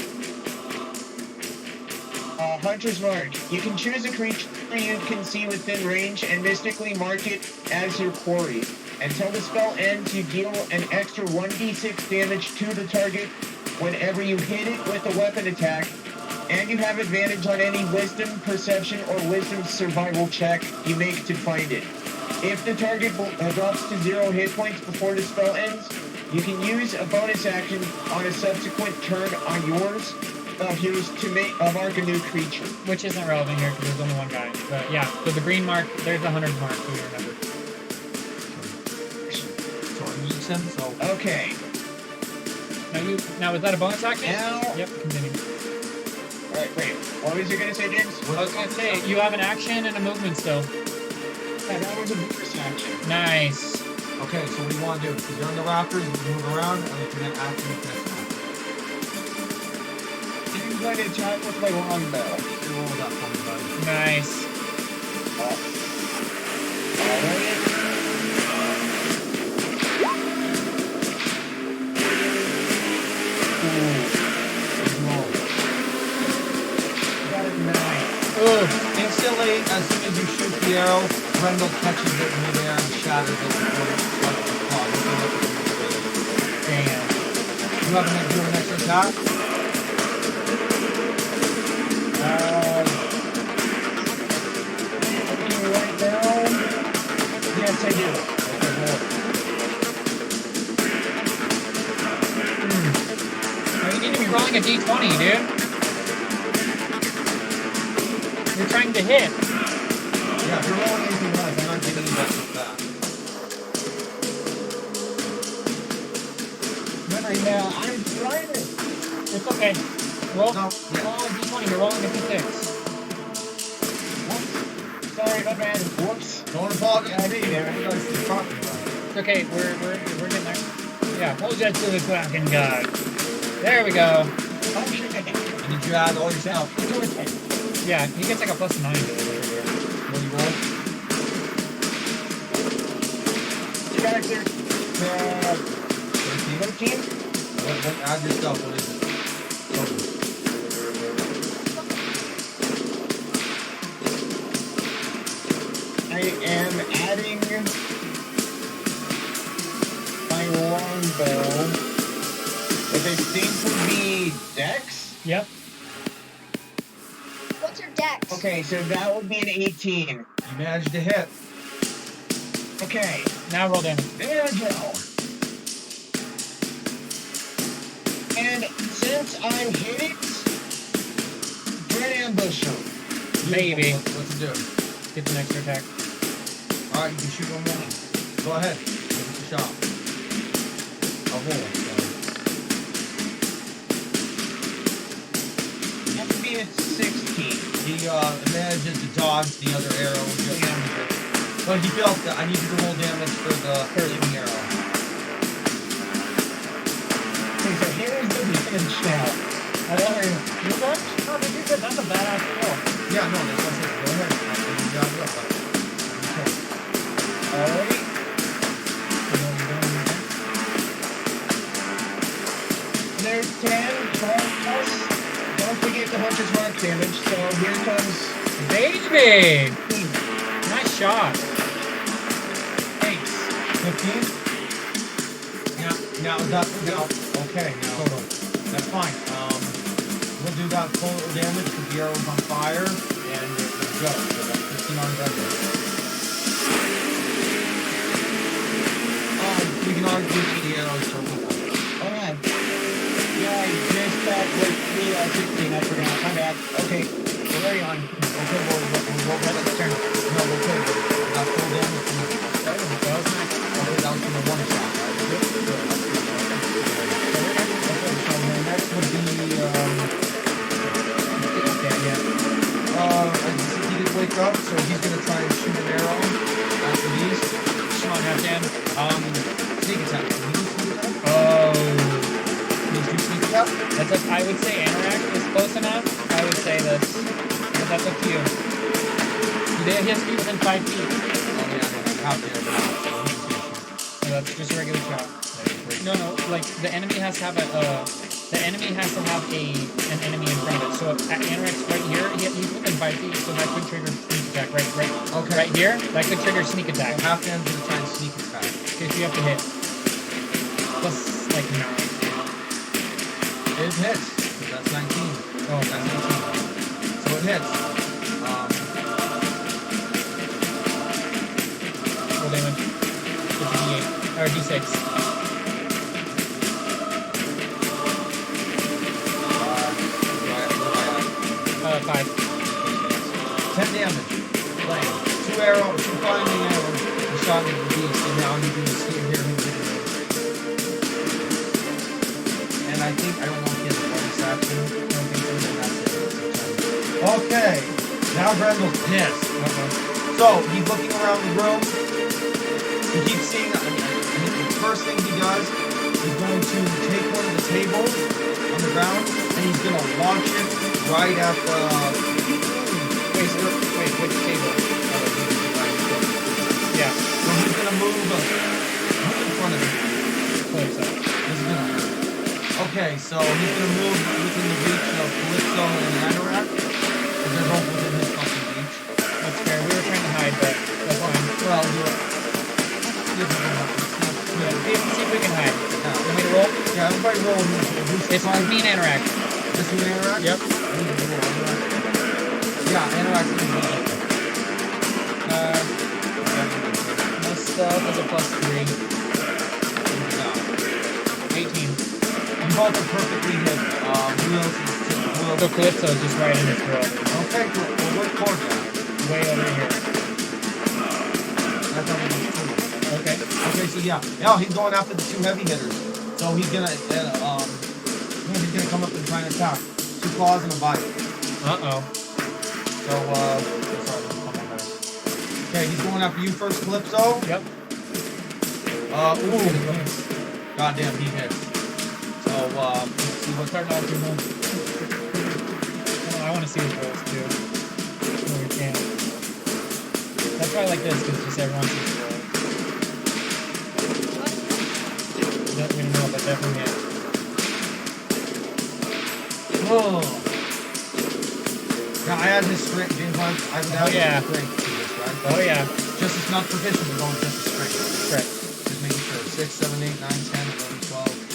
Hunter's Mark. You can choose a creature you can see within range and mystically mark it as your quarry. Until the spell ends, you deal an extra 1d6 damage to the target whenever you hit it with a weapon attack, and you have advantage on any wisdom, perception, or wisdom survival check you make to find it. If the target drops to 0 hit points before the spell ends, you can use a bonus action on a subsequent turn on yours to mark a new creature. Which isn't relevant here because there's only one guy. But yeah, so the green mark, there's the Hunter's Mark, so you remember. So Okay. Now is that a bonus action? Now. Yep, continue. Alright, wait. What was you gonna say, James? I was gonna say, you have an action and a movement still. Yeah, that was a bonus action. Nice. okay, so what do you want to do? Because you're on the rafters, you can move around, and you can act and attack. I'm going to attack with my longbow. You roll that for me, buddy. Nice. Alright. Got it 9. Ooh. Instantly, as soon as you shoot the arrow, Grendel catches it in midair and shatters it before it strikes the claw. Damn. You have to do an extra attack? Looking right now. Yes, I do. Okay, roll. Now you need to be rolling a d20, dude. You're trying to hit. Yeah, if you're rolling anything less, I'm not giving you that with that. Remember, now I'm trying to. It's okay. Roll, No, yeah. roll a d20. You're rolling a d6. Whoops. Sorry, my bad. Whoops. Don't apologize. Yeah, I did, yeah. You guys keep talking about it. It's okay. We're getting there. Yeah. Apologize to the Kraken God. There we go. Okay. Did you add all your stuff? Yeah, he gets like a +9 to it over here. What do you roll? Character. 13? 13. What, add your stuff. What is it? am adding my longbow with I think would be Dex. Yep. What's your dex? Okay, so that would be an 18. You managed to hit. Okay, Now roll damage. there we go. And since I'm hit it, Dread Ambusher. Maybe. What's it do? Get an extra attack. Alright, you can shoot one more. Go ahead. Give us a shot. A hole. That would be at 16. He manages to dodge the other arrow. But he felt that I need you to roll damage for the leaving arrow. Okay, so here's the damage now. You got? Oh, did you good? That's a badass roll. Yeah, no, that's what I said. Go ahead. You got it up. Okay. Alright. There's 10, 12 plus. Don't forget the Hunter's Mark damage, so here comes Baby! Nice shot. Thanks. 15? Now, okay, now, that's fine. We'll do that total damage because the arrow's on fire, and it'll go. So that's 15 on Grendel. You can already do the arrows for Alright. Yeah, I just thought with 16, I forgot. My bad. Okay, carry on. Okay, we'll let it turn. No, okay, we got full damage from the... Okay, that was from the one shot, right? Yep. Okay, so the next would be, he did wake up, so he's gonna try and shoot an arrow after these. Come on, Halfdan. Sneak attack. Can you do sneak attack? Oh. Can you do sneak attack? That's up, I would say Anorak is close enough. I would say this. But that's up to you. He has to be within 5 feet. Oh, yeah, out there. So that's just a regular shot. No, like the enemy has to have an enemy in front of it. So Anorak's right here, he's within 5 feet, so that could trigger sneak attack. Okay. Right here, that could trigger sneak attack. Halfdan's gonna try and sneak attack. If you have to hit. Plus like 9. It hits. So that's 19. Oh, That's 19. So it hits. roll damage. It's a D8 or D6. 5. 10 damage. Playing. 2 arrows, 2 finding arrows, and shot at the beast, and now you can see and hear him getting it. And I don't know if he has a bonus action. I don't think so, then that's it. Okay. Now Grendel's pissed. So, he's looking around the room. He keeps seeing, the first thing he does, he's going to take one of the tables on the ground, and he's going to launch it right at the... Wait, which table? Yeah. So he's going to move in front of him. This is gonna hurt. Okay, so he's going to move within the reach of Calypso and Ragnarok, because they're both within his fucking reach. That's fair. We were trying to hide, but that's fine. Well, do it. See if we can hide. Yeah. Want me to roll? Yeah, everybody roll. It's me and Anorak. Just you and Anorak? Yep. Yeah, Anorak is My stealth is a +3. 18. You both are perfectly hit. So Calypso is just right in his throat. Okay, cool. Well, what chord now? Way over here. That's how we do it. Okay. Okay, so yeah. Now he's going after the 2 heavy hitters. So he's gonna come up and try and attack. 2 claws and a bite. Uh-oh. So sorry, come on back. Okay, he's going after you first, Calypso. Yep. Goddamn, he hits. So let's see what's Start all 2 months. I want to see his rolls too. No, we can't. That's why I like this, because just everyone sees the rolls. We don't know, but definitely hit. Oh. Now I add his strength, James. I would add his strength to this right? Oh yeah. Just it's not proficient, we're going just a strength. Correct. Just making sure. 6, 7, 8, 9, 10, 11, 12.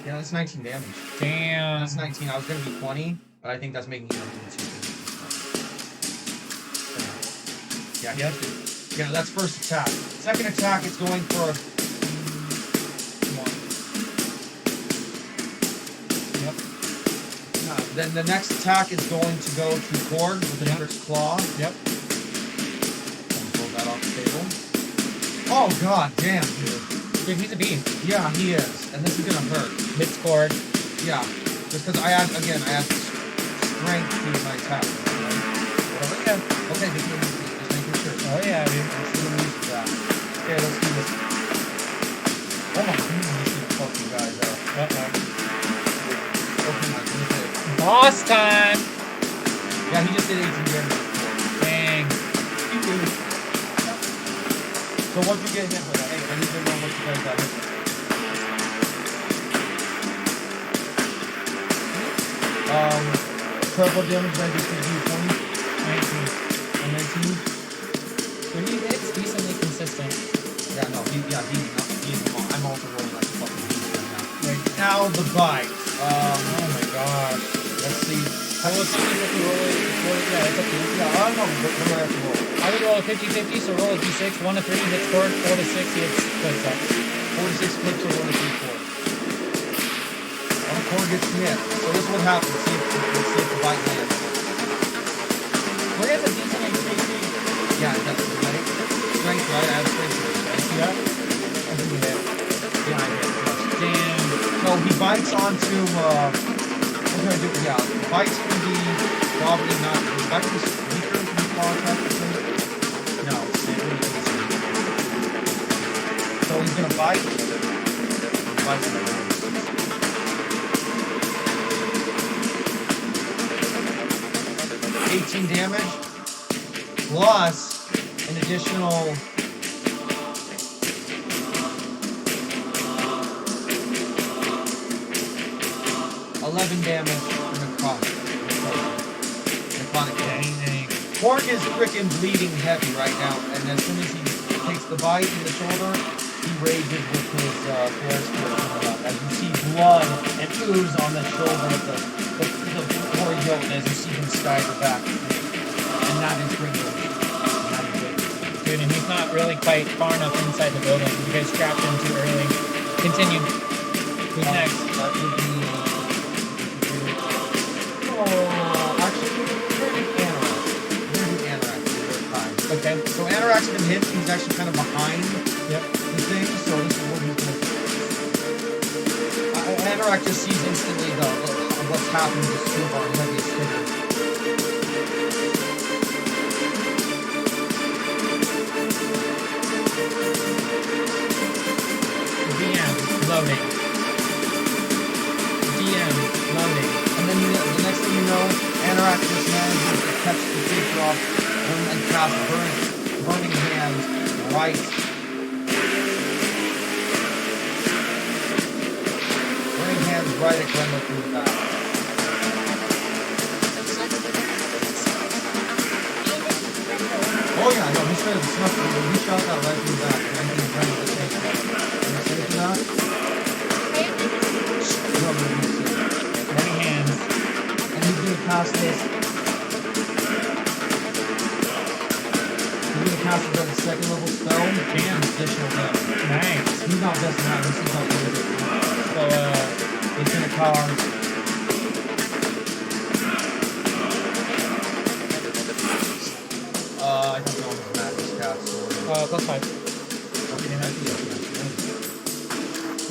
Yeah, that's 19 damage. Damn. That's 19. I was going to be 20, but I think that's making it 2. Yeah, Yep. Yeah, that's first attack. Second attack is going for a... Yep. Then the next attack is going to go to Korg with the Emperor's Claw. Yep. Pull that off the table. Oh god damn, dude. Dude, he's a beast. Yeah, he is. And this is gonna hurt. Hit scored. Yeah. Just because I add strength to my attack. Oh yeah. Okay, just making sure. Oh yeah, dude. Let's do that. Okay, let's do this. Oh my god, this is gonna fuck you guys up. Okay, my goodness. Boss time. Yeah, he just did 18 damage. Dang. So what'd you get hit for that? Hey, I need to know what you guys got hit for. Purple damage, I just did you 20? 19. And 19? When he hits, decently consistent. Yeah, no, he's I'm also rolling like a fucking beast right now. Like, Now the bite. oh my gosh. Let's see. I will see if you roll it. Yeah, it's up to you. Yeah, I don't know, what do I have to roll? I would roll a 50-50, so roll a d6. 1 to 3 hits scored, 4 to 6 hits clips up. 4 to 6 clips or 1 to 3 4. One core gets hit. So this is what happens. Let's see if the bite lands. We're at a decent increase. Yeah, that's right. Strength, right? I have strength to this, right? Yeah. I think you hit. Yeah, I hit. Damn. So he bites onto, we're gonna do, yeah, the bite's gonna be probably not, the bite is weaker than the claw attack, I think. No, it's really easy. So he's gonna bite. Bite. 18 damage, plus an additional 11 damage from necrotic damage. Korg is freaking bleeding heavy right now, and as soon as he takes the bite in the shoulder, he rages with his flare spirit coming up. As you see blood and ooze on the shoulder of the poor yoke as you see him stagger back. And that is Grendel. Dude, and he's not really quite far enough inside the building. You guys trapped him too early. Continue. Who's next? That would be... actually, we're going to do Anorak. Okay. So Anorak's been hit, he's actually kind of behind Yep. the thing, so this is what he's going to do. Anorak just sees instantly what's happening to two of our heaviest hitters. DM loading. DM loading. And then the next thing you know, Anorak just manages to catch the creature off and cast burning hands right. Burning hands right at Grendel through the back. Oh yeah, no, he straight up snuffed it. He shot that right through the back. And I think Grendel just takes that. Can you see it or not? No, but you see it. Burning hands. And he's gonna cast this. He's gonna cast it as a second level spell. Damn. Additional damage. Nice. He's not messing around. This is how good it is. So, He's gonna card. I don't know his magic cast. plus 5. Okay, that's it.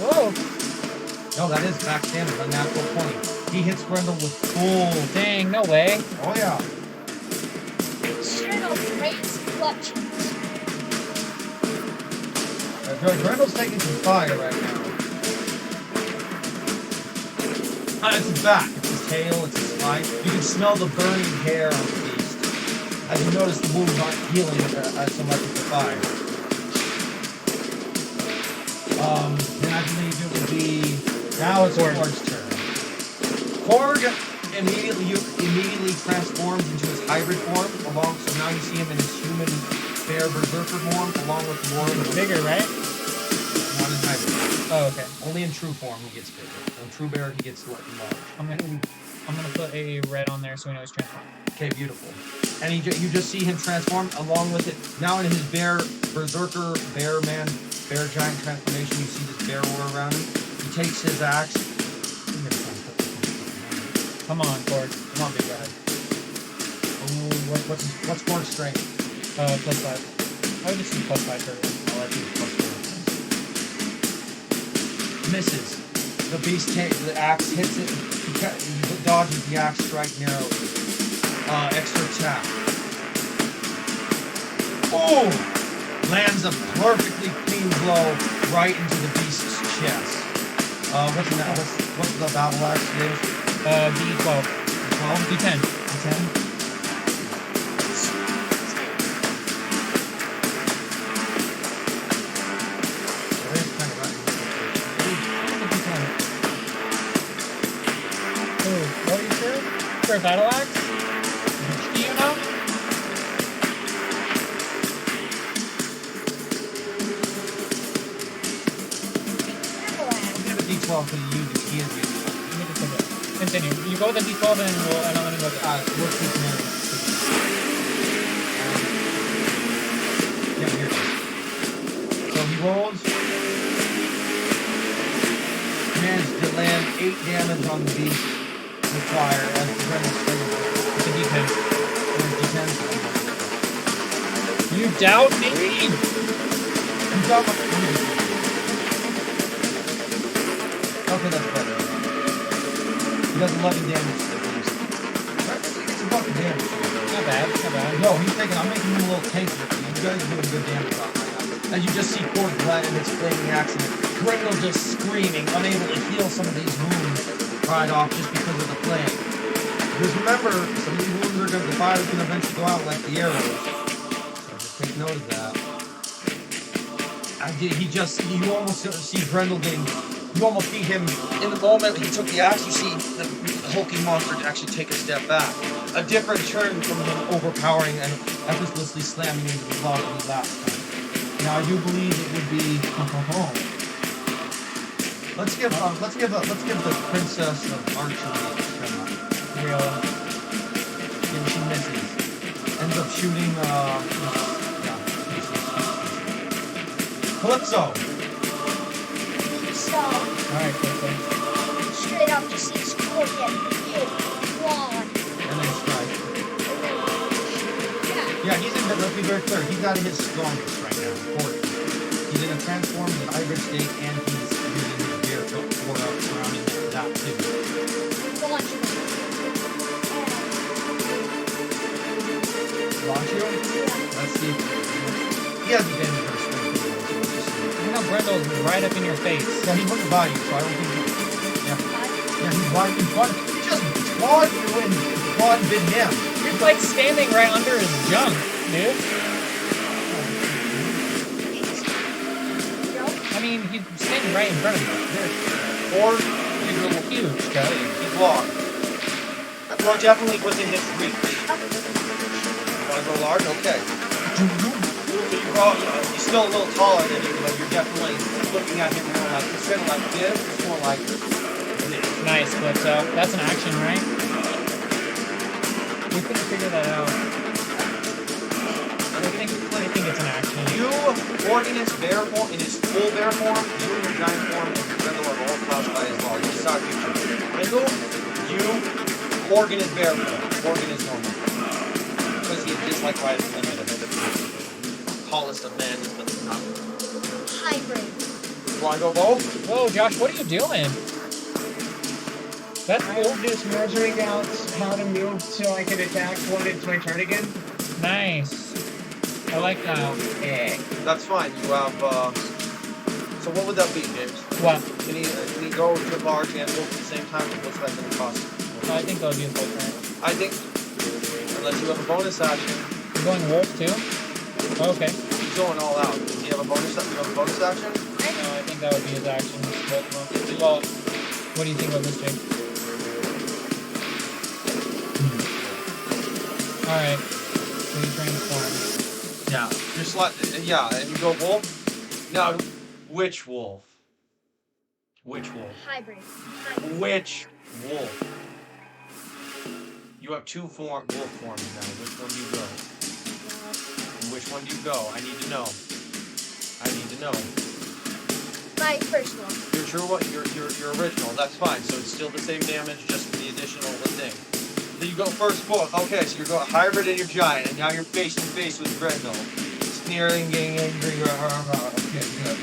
Whoa. No, that is max damage, a natural 20. He hits Grendel with full. Dang, no way. Oh yeah. Shadow raise clutches. Grendel's taking some fire right now. It's his back, it's his tail, it's his spine. You can smell the burning hair on the beast. As you notice, the wounds aren't healing so much as the fire. Then I believe it would be... Now it's Korg's turn. Korg immediately transforms into his hybrid form. So now you see him in his human bear berserker form, along with more of the Bigger, right? Not in hybrid. Oh, okay. Only in true form he gets bigger. In true bear he gets large. I'm gonna put a red on there so we know he's transformed. Okay, beautiful. And you just see him transform along with it. Now in his bear berserker bear giant transformation, you see this bear aura around him. He takes his axe. Come on, Cord. Come on, big guy. Oh, what's Cord's strength? +5. I would just do +5 for everything. I'll let you +4. Misses. The beast the axe hits it. He dodges the axe strike narrowly. Extra attack. Oh! Lands a perfectly clean blow right into the beast's chest. What's the battle axe is? D12. 12? D10. D10? What are you saying? For a battle axe? Do you know? Give a D12 to you, he is using. Continue. You go with the D12 and I'm gonna go with We'll keep him yeah, here it is. So he rolls. Managed to land 8 damage on the beast with fire as the Grendel springs. the D10. D10. You doubt me? Okay, that's better. He does 11 damage to the beast. It's a buck of damage. Not bad. No, I'm making him a little tanky. You guys are doing good damage on that. As you just see Cord bled in its flaming accident. Grendel just screaming, unable to heal some of these wounds pried off just because of the flame. Because remember, some of these wounds the fire's going to eventually go out like the arrows. So just take note of that. You almost see Grendel you almost see him, in the moment he took the axe, you see the hulking monster actually take a step back. A different turn from him overpowering and effortlessly slamming into the log the last time. Now I do believe it would be Let's give the princess of archery a shot. Yeah, she misses. Ends up shooting Calypso. Alright, Calypso. Straight up just sees Cord get hit, clawed. And then strike. Yeah, let's be very clear, he's out of his strongest right now, Cord. He's in a transformed hybrid state and he's using his gear to aura surrounding that too. Launch him. Launch you? Let's see. He has advantage on strength anyway, so let's just see. You know Grendel's right up in your face. Yeah, he wouldn't buy you, so I don't think he... Yeah, he's right in front. He just clawed you and clawed bit him. You're like standing right under his junk, dude. I mean, he's standing right in front of you. Or he's a little Huge, guy. He's long. Well, definitely within his reach. Want to go large? Okay. He's still a little taller than you, but you're definitely looking at him more like, instead of like this, it's more like this. Nice, but that's an action, right? We couldn't figure that out. I think it's an action. You, Morgan, in his bear form, in his full bear form, you in your giant form, and Grendel are all classified as large. It's not future. Grendel, you, Morgan is bear form. Morgan is normal. Because he is like right at the limit of the tallest of men, but not. Hybrid. Want to go both? Whoa, Josh, what are you doing? That's cool. I'm just measuring out how to move so I can attack when it's my turn again. Nice. I like that. Yeah. That's fine. You have, so what would that be, James? What? Can he go to large and wolf at the same time? What's that going to cost? I think that would be a full turn. I think, unless you have a bonus action, You're going wolf too? Okay. he's going all out. Do you have a bonus action? No, I think that would be his action. Well, what do you think about this, Jake? Alright. So you transform. Yeah, just like, yeah, and you go wolf. Now, which wolf? Which wolf? Hybrid. Which wolf? You have two wolf forms now. Which one do you go? Which one do you go? I need to know. I need to know. My first one. Your true one, your original. That's fine. So it's still the same damage, just the additional thing. So you go first wolf. Okay, so you're going hybrid and you're giant, and now you're face to face with Grendel. Sneering, getting angry. Okay, good.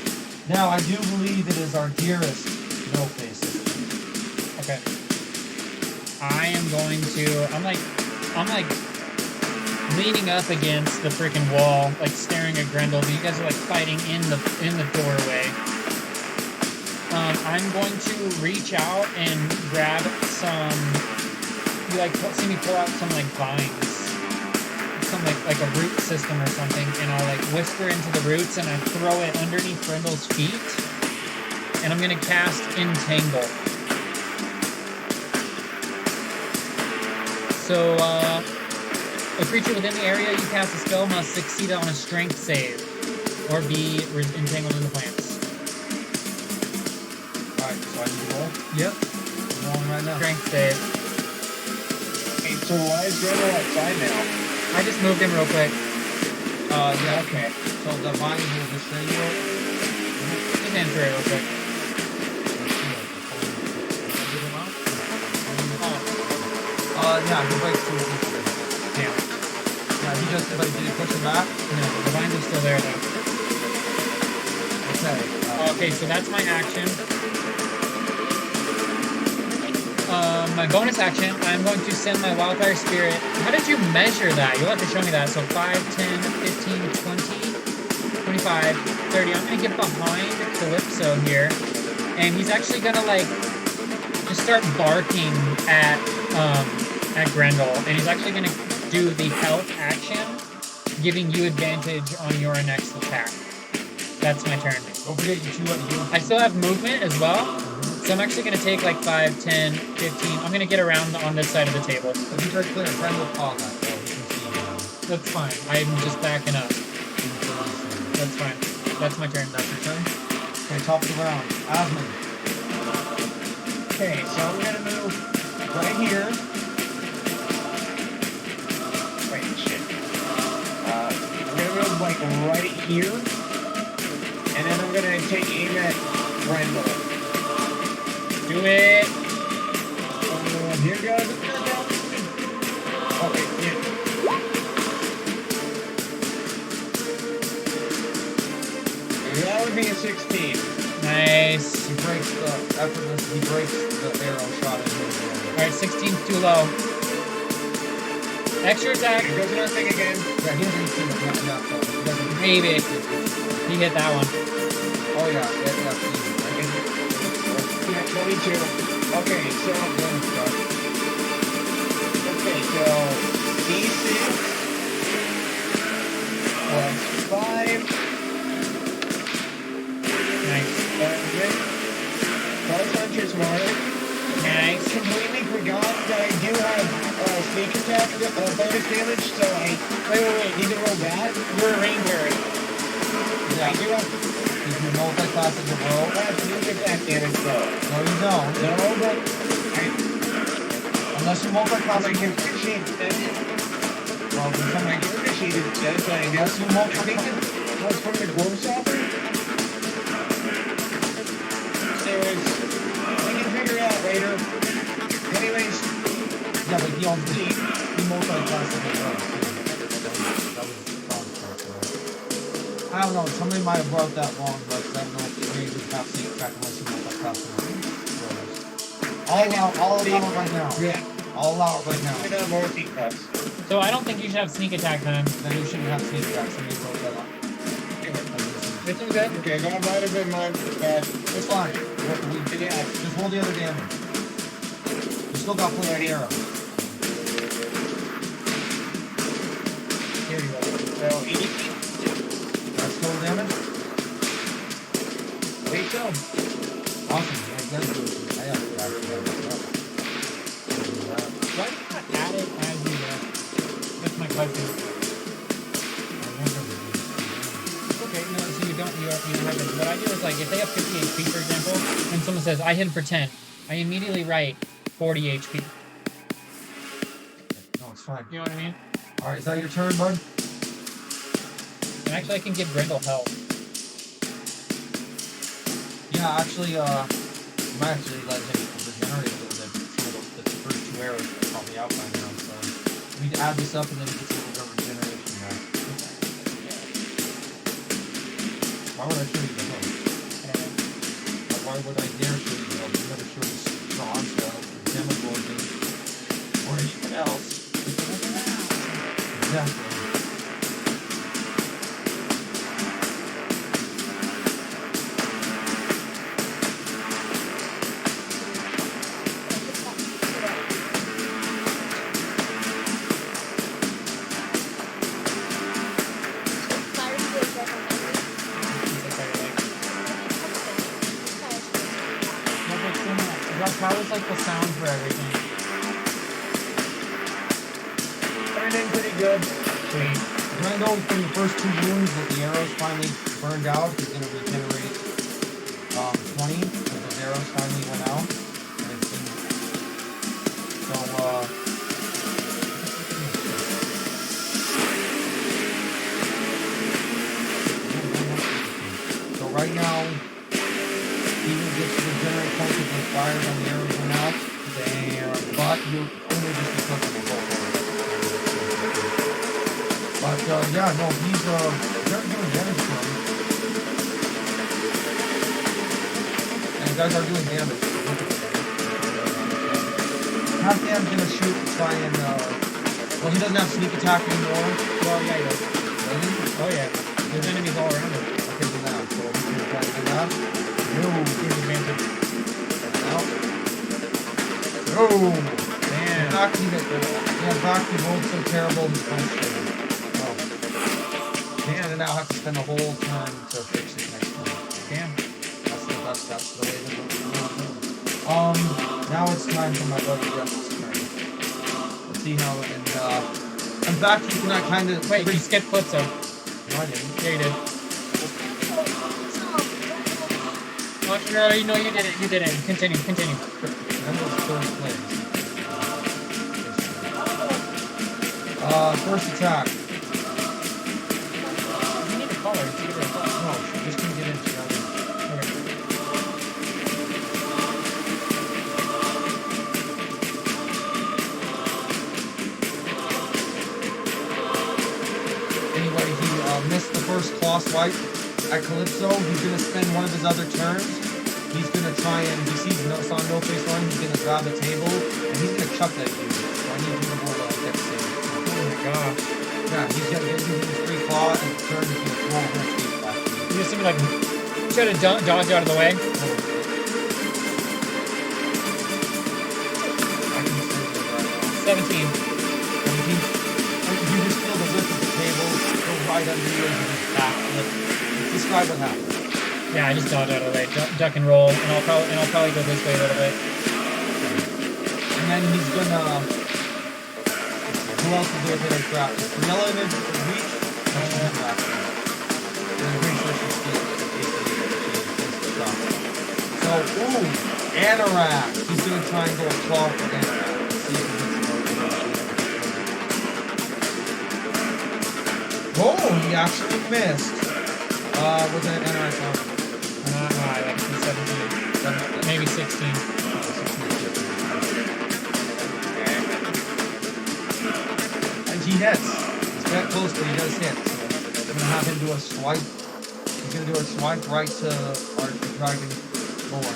Now I do believe it is our dearest no faces. Okay. I am going to. I'm like leaning up against the freaking wall, like staring at Grendel. But you guys are like fighting in the doorway. I'm going to reach out and grab some. You like see me pull out some like vines, some like a root system or something, and I'll like whisper into the roots and I throw it underneath Grendel's feet, and I'm gonna cast Entangle. So a creature within the area you cast a spell must succeed on a strength save, or be entangled in the plants. Alright, so I need to roll? Yep. I'm rolling right now. Strength save. Hey, so why is Grendel outside now? I just moved him real quick. Yeah. Okay. So the vines will just stay here. Just answer it real quick. Yeah, he breaks through. Damn. Yeah, he just, like, did he push him back? No, the vines are still there though. Okay. Okay, so that's my action. My bonus action, I'm going to send my Wildfire Spirit. How did you measure that? You'll have to show me that. So 5, 10, 15, 20, 25, 30. I'm going to get behind Calypso here. And he's actually going to, like, just start barking at Grendel. And he's actually going to do the health action, giving you advantage on your next attack. That's my turn. Don't forget you I still have movement as well. So I'm actually going to take like 5, 10, 15. I'm going to get around on this side of the table. If you very clear, Grendel paused that, so you can see him. That's fine. I'm just backing up. That's fine. That's my turn. That's your turn? Okay, top of the round. Asmund. Okay, so I'm gonna move right here. Wait, shit. I'm gonna move like right here. And then I'm gonna take aim at Grendel. Do it. Here goes. Okay, yeah. That would be a 16. Nice. He breaks the arrow shot in his Alright, 16's too low. Extra attack. Here goes nothing again. Yeah, he doesn't see it. Yeah, Maybe. He hit that one. Oh, yeah. Yeah, 22. Okay, so D6 plus 5. Nice. Okay. Plus Hunter's Mark. Nice. Completely forgot that I do have sneak attack bonus damage, so wait. Need to roll that? You're a ranger. I do have If you multi-class as a roll. sneak attack damage though. No, you don't. No, but Unless you multi-class I can appreciate that. Well, then I somebody can appreciate it, yes, I guess. you I think it was from the Dwarf Offer. So we can figure it out later. Anyways, Yeah, but he multi-class as a roll. I don't know, somebody might have brought that wrong, but I don't know if you just have to track unless you multi-class as a roll. I'll allow it right now. yeah, I'll allow it right now. we got more seat cuts. So I don't think you should have sneak attack then. Then you shouldn't have sneak attack, somebody broke that up. This one's good. Okay, that might have been my bad. It's fine. Yeah. Just roll the other damage. You still got plenty of arrow. Here you go. So, 80. That's total damage? I think so. Awesome. Yeah, you guys do it. I have to actually have this up. Why not add it as you go? That's my 5 feet. Okay, no, so you don't have it. What I do is, like, if they have 50 HP, for example, and someone says, I hit him for 10, I immediately write 40 HP. No, it's fine. You know what I mean? Alright, is that your turn, bud? And actually, I can give Grendel help. Yeah, actually, you might actually let him regenerate a little bit. The first 2 arrows are probably out by now, so we add this up and then he gets a little bit of regeneration back. Why would I show you the help? Why would I dare show you the help? You never show us Sansa or Demogorgon or anything else. Exactly. How is like the sound for everything? Turned in pretty good. Sweet. Grendel, from the first 2 wounds that the arrows finally burned out, he's going to regenerate 20 because those arrows finally went out. And it's been, so right now, he gets to regenerate points if the fire on the arrows went out. Damn. But you're only just because of the gold. But yeah, no, he's very doing damage to him. And you guys are doing damage. Halfdan's gonna shoot and try and well, he doesn't have sneak attack anymore. Well, yeah, he does. Really? Oh, yeah. There's enemies all around him. Okay, do that. So he's gonna try to do that. No, here's advantage. No! Damn. In fact, he rolled so terrible he's punched him. Oh. Damn, and now I have to spend a whole turn to fix it next turn. Damn. That's the way that we're now it's time for my buddy Jeff's turn. Let's see how, and in fact, you cannot kind of... Wait, you skipped Flipso. No, I didn't. Yeah, you did. No, you did it. You did it. Continue. That was third place. First attack. You need a collar. It's either a collar. No, she just couldn't get into the other. Okay. Anyway, he missed the first claw swipe at Calypso. He's going to spend one of his other turns. He's going to try and, he sees no face run, he's going to grab the table, and he's going to chuck that dude. So I need you to roll a dex save. Oh my gosh. Yeah, he's going to use his free claw and turn he's going to throw a whole face back. You just seem like try to dodge out of the way. I can see it right 17. now. You just feel the lift of the table go right under you and you just backflip. Describe what happened. Yeah, I just dodge out of the way, duck and roll, and I'll probably go this way a little bit. And then he's gonna. Who else is there gonna grab? Is Vanilla in his reach? No, she's not grabbing. And I'm pretty sure she's still. So, Anorak. He's gonna try and go a claw for Anorak. See if he gets more. Oh, he actually missed. Was that Anorak on? Like 17. Maybe 16. And he hits. He's that close, but he does hit. So I'm gonna have him do a swipe. He's gonna do a swipe right to our dragon born.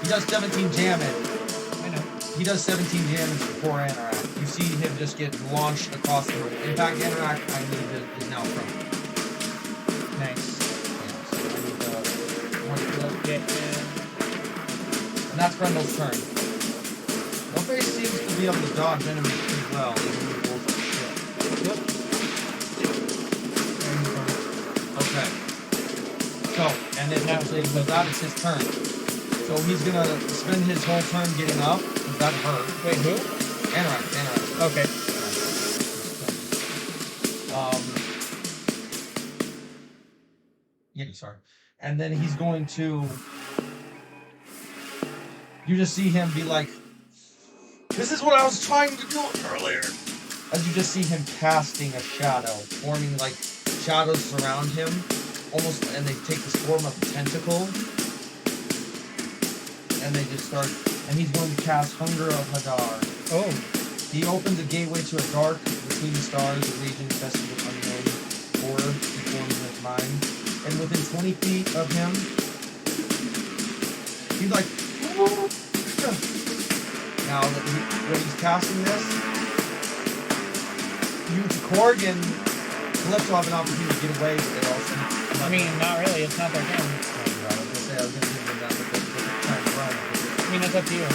He does 17 damage. I know. He does 17 damage before Anorak. You see him just get launched across the room. In fact, Anorak, I believe, is now prone. Nice. And that's Grendel's turn. No-Face seems to be able to dodge enemies pretty well, even when he rolls like shit. Yep. Okay. So, and then actually, with that, it's his turn. So he's gonna spend his whole turn getting up, because that hurt. Wait, who? Anorak. Okay. Yeah, sorry. And then he's going to. You just see him be like, "This is what I was trying to do earlier." As you just see him casting a shadow, forming like shadows surround him, almost, and they take the form of a tentacle. And they just start. And he's going to cast Hunger of Hadar. Oh. He opens a gateway to a dark, between the stars, a region infested with unknown horror he forms in his mind. And within 20 feet of him, he's like, now that when he's casting this, you, Korg and Calypso have an opportunity to get away with it also. I mean, not really. It's not their game. I was gonna say I was gonna give them that, but they're trying to run. I mean, it's up to you.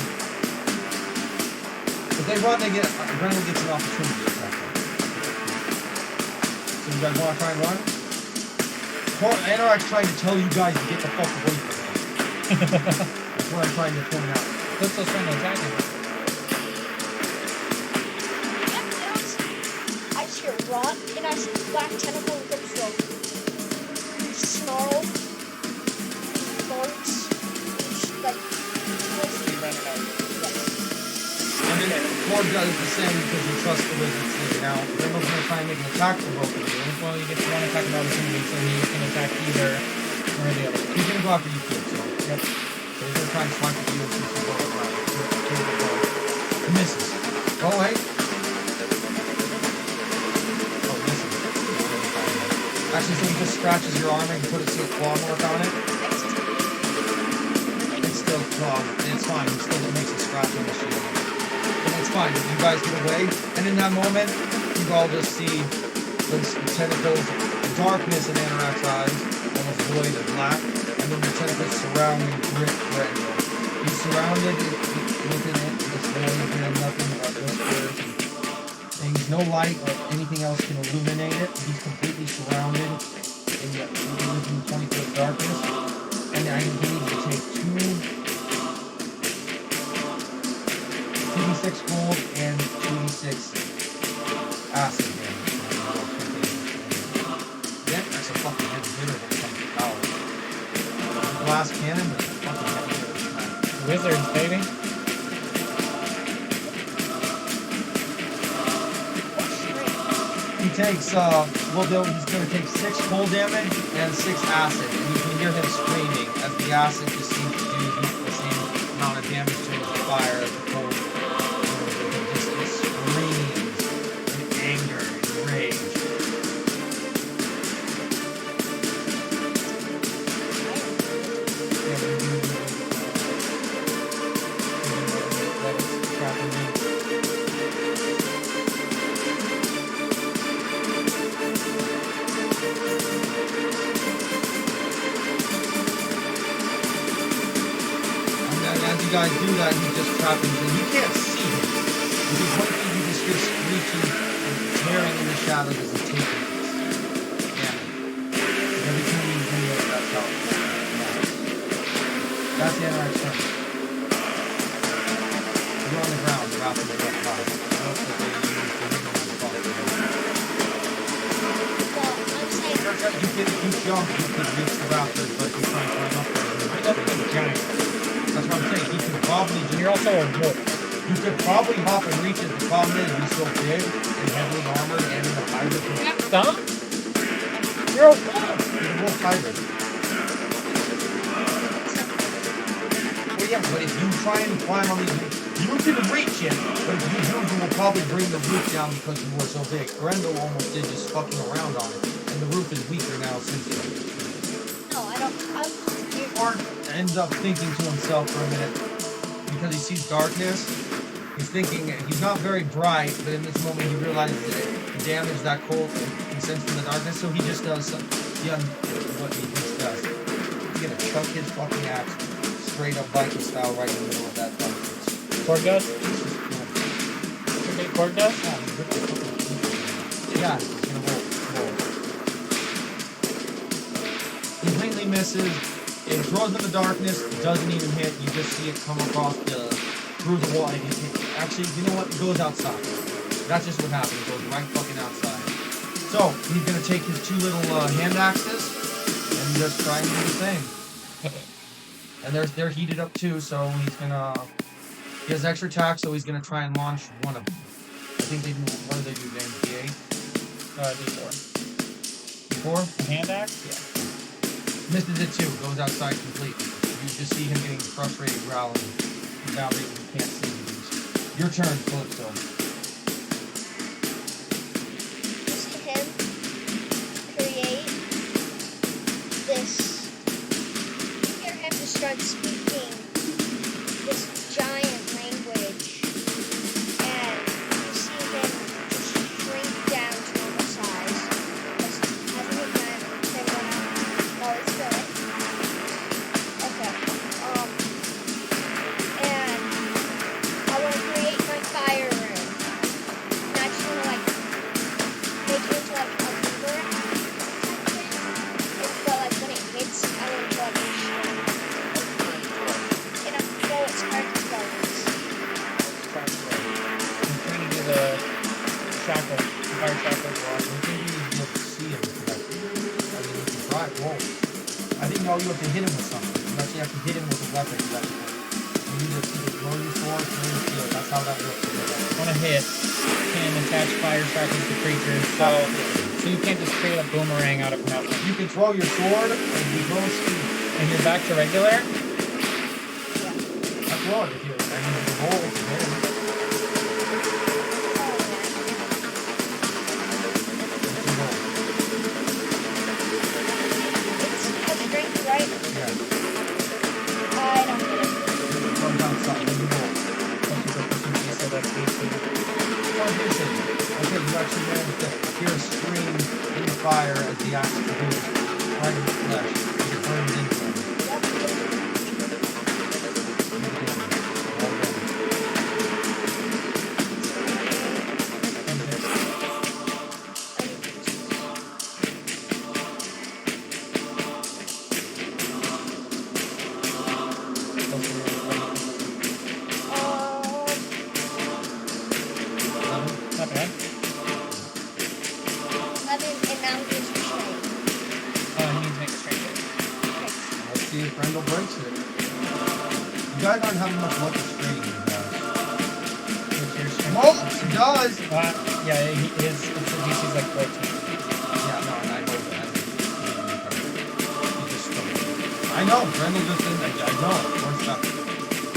If they run, they get Grendel gets an opportunity to attack them. So you guys want to try and run? Anorak's trying to tell you guys to get the fuck away from him. That's what I'm trying to point out. Calypso's trying to attack him. I just hear run, and I see black tentacle and Calypso snarl, barks, like. And then Korg does the same because he trusts the wizards leading out. Grendel's going to try and make an attack for both of you. Well, you get one attack of opportunity, so he can attack either or the other. He's going to go after you too, so. Yep. So he's going to try and snipe at you and see if you go around. He misses. Oh, wait. Oh, misses. Actually, so he just scratches your arm and puts a claw mark on it. It's still claw. It's fine. It still makes a scratch on the shield. And it's fine. You guys get away. And in that moment, you all just see the tentacles, the darkness in Anorak's eyes, almost void of black, and then the tentacles surrounding Grendel. He's surrounded within it. This void and nothing but whispers and things. No light or anything else can illuminate it. He's completely surrounded in the within 20 foot darkness. And I need you to take 2d6 gold and 2d6 acid damage. Yeah, that's a fucking heavy hitter when it comes to power. Glass cannon, but it's a fucking heavy hitter. Wizards, baby. He takes, he's going to take 6 cold damage and 6 acid. And you can hear him screaming as the acid just seems to do the same amount of damage to his fire as the cold. He just screams in anger and rage. You guys do that, he's just trapped in. You can't see him. If he's working, you just hear screeching and tearing in the shadows as he's taking this. Yeah. Every time you do it, that's how it's going. That's the Anorak's turn. You're on the ground, you're out in the left side. Well, I'm saying. You jump, you could reach the rafters, but you're trying to climb up there. That's what I'm saying. He could probably just. You're also a wolf. You could probably hop and reach it. The problem is he's so big and heavily armored and in a hybrid. Stop. You're a wolf. He's a wolf hybrid. Well, yeah, but if you try and climb on these, you can reach it, but if you do, you will probably bring the roof down because you were so big. Grendel almost did just fucking around on it, and the roof is weaker now since then. No, I don't. Korg ends up thinking to himself for a minute because he sees darkness. He's thinking he's not very bright, but in this moment he realizes that the damage that cold can sense from the darkness. So he just does what he just does. He's gonna chuck his fucking axe straight up Viking style right in the middle of that darkness. Korg does? Okay, Korg does? Yeah, he's gonna roll. He completely misses. It throws in the darkness, doesn't even hit. You just see it come across the through the wall. Actually, you know what? He goes outside. That's just what happened. He goes right fucking outside. So he's gonna take his two little hand axes and just try and do the same. And they're heated up too, so he's gonna. He has extra attack, so he's gonna try and launch one of them. I think they do. What do they do, James? D8? D4. D4? Hand axe? Yeah. Misses it too. Goes outside completely. You just see him getting frustrated, growling. Now that you can't see these. Your turn, Calypso. You see him create this. You hear him just start speaking this giant language, and you see him just shrink down to normal size. Hasn't he done everyone else? No, it's good. Okay. And I want to create my fire room. And I just want to like make it into like a boomerang type thing. But like when it hits, I want it to like shrink. And I throw its sparkles. I'm trying to do the shackle. Fire shackle. I think you need to be able to see him correctly. I mean, you can try. Whoa. I think no, you have to hit him with something. You actually have to hit him with a weapon. You need to either throw your sword, throw your shield. That's how that works. On a hit, can attach fire shackles to creatures. So you can't just create a boomerang out of nothing. You can throw your sword and you throw a speed. And you're back to regular? That's wrong if you. I mean, the roll is there. It's a strength, right? Yeah. I don't get it. From outside when you roll. So that's 18. Okay, you actually managed to hear a scream in the fire as the axe moves right in the flesh. It burns into him. Not bad. 11 and now he's restrained. He needs to make a strength check. Let's see if Grendel breaks it. You guys aren't having much luck with straining, you guys. What's your strength? Oh, he does! Yeah, his DC's like 14. Yeah, no, and I know that. He just struggled. I know, Grendel just didn't. I know. One step.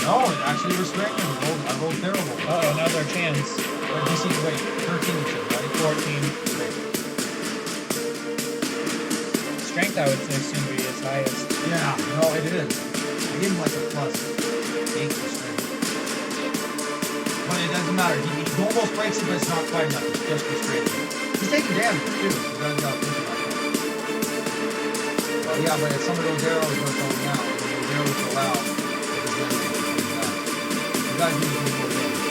No, it actually restrained him. I rolled terrible. Uh-oh, now's our chance. DC's wait, 13 you said, right? 14. Strength, I would assume, would be his highest. Yeah, no, it is. I give him like a plus 8 for strength. But it doesn't matter. He almost breaks it, but it's not quite enough. It's just for strength. He's taking damage too. So you guys gotta think about that. Well, yeah, but if some of those arrows were going out, and those arrows go out, it was going to make it back. You guys need to do more damage.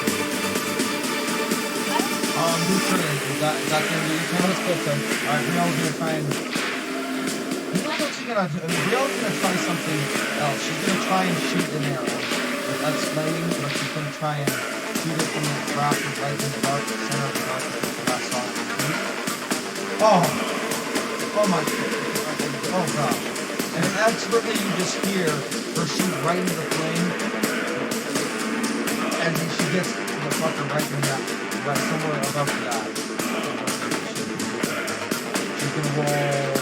Whose turn is that? Is that the end of your turn? Let's go for Alright, Brielle's gonna try and. You know what she's gonna do? Brielle's gonna try something else. She's gonna try and shoot an arrow. That's flaming, but she's gonna try and shoot it from the rafters right in the dark center of the dark the last song. Oh! Oh my. Oh god. And expertly you just hear her shoot right into the flame. And then she gets the fucker right in that. Right somewhere above the eye. She's gonna roll.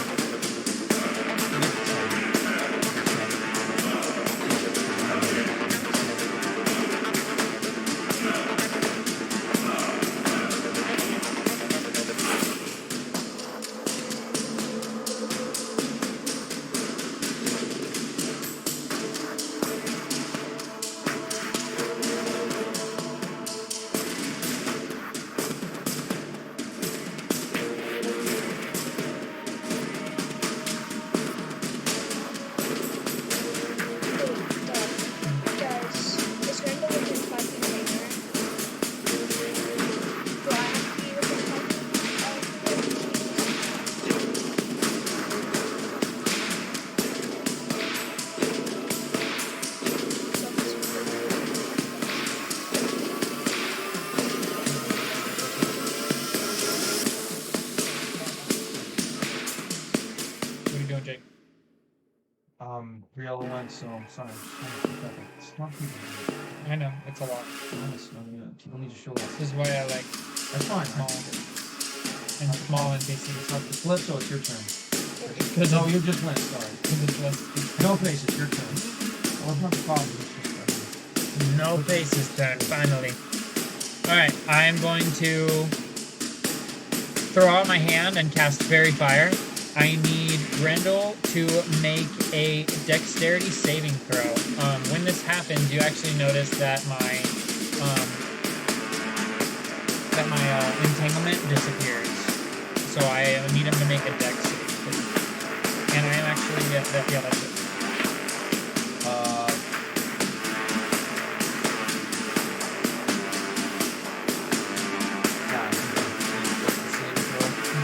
so sorry. Smart people. I know, it's a lot. Honest, I mean, people need to show that. This is why I like That's fine. small and small NPCs. It's not the flip, so it's your turn. Because No, you just went. Sorry. it's less. No face, it's your turn. Well, it's not the problem. It's just No faces turn, finally. Alright, I'm going to throw out my hand and cast Fairy Fire. I need Grendel to make a dexterity saving throw. When this happens, you actually notice that my entanglement disappears. So I need him to make a dex save. And I am actually yeah, that's it.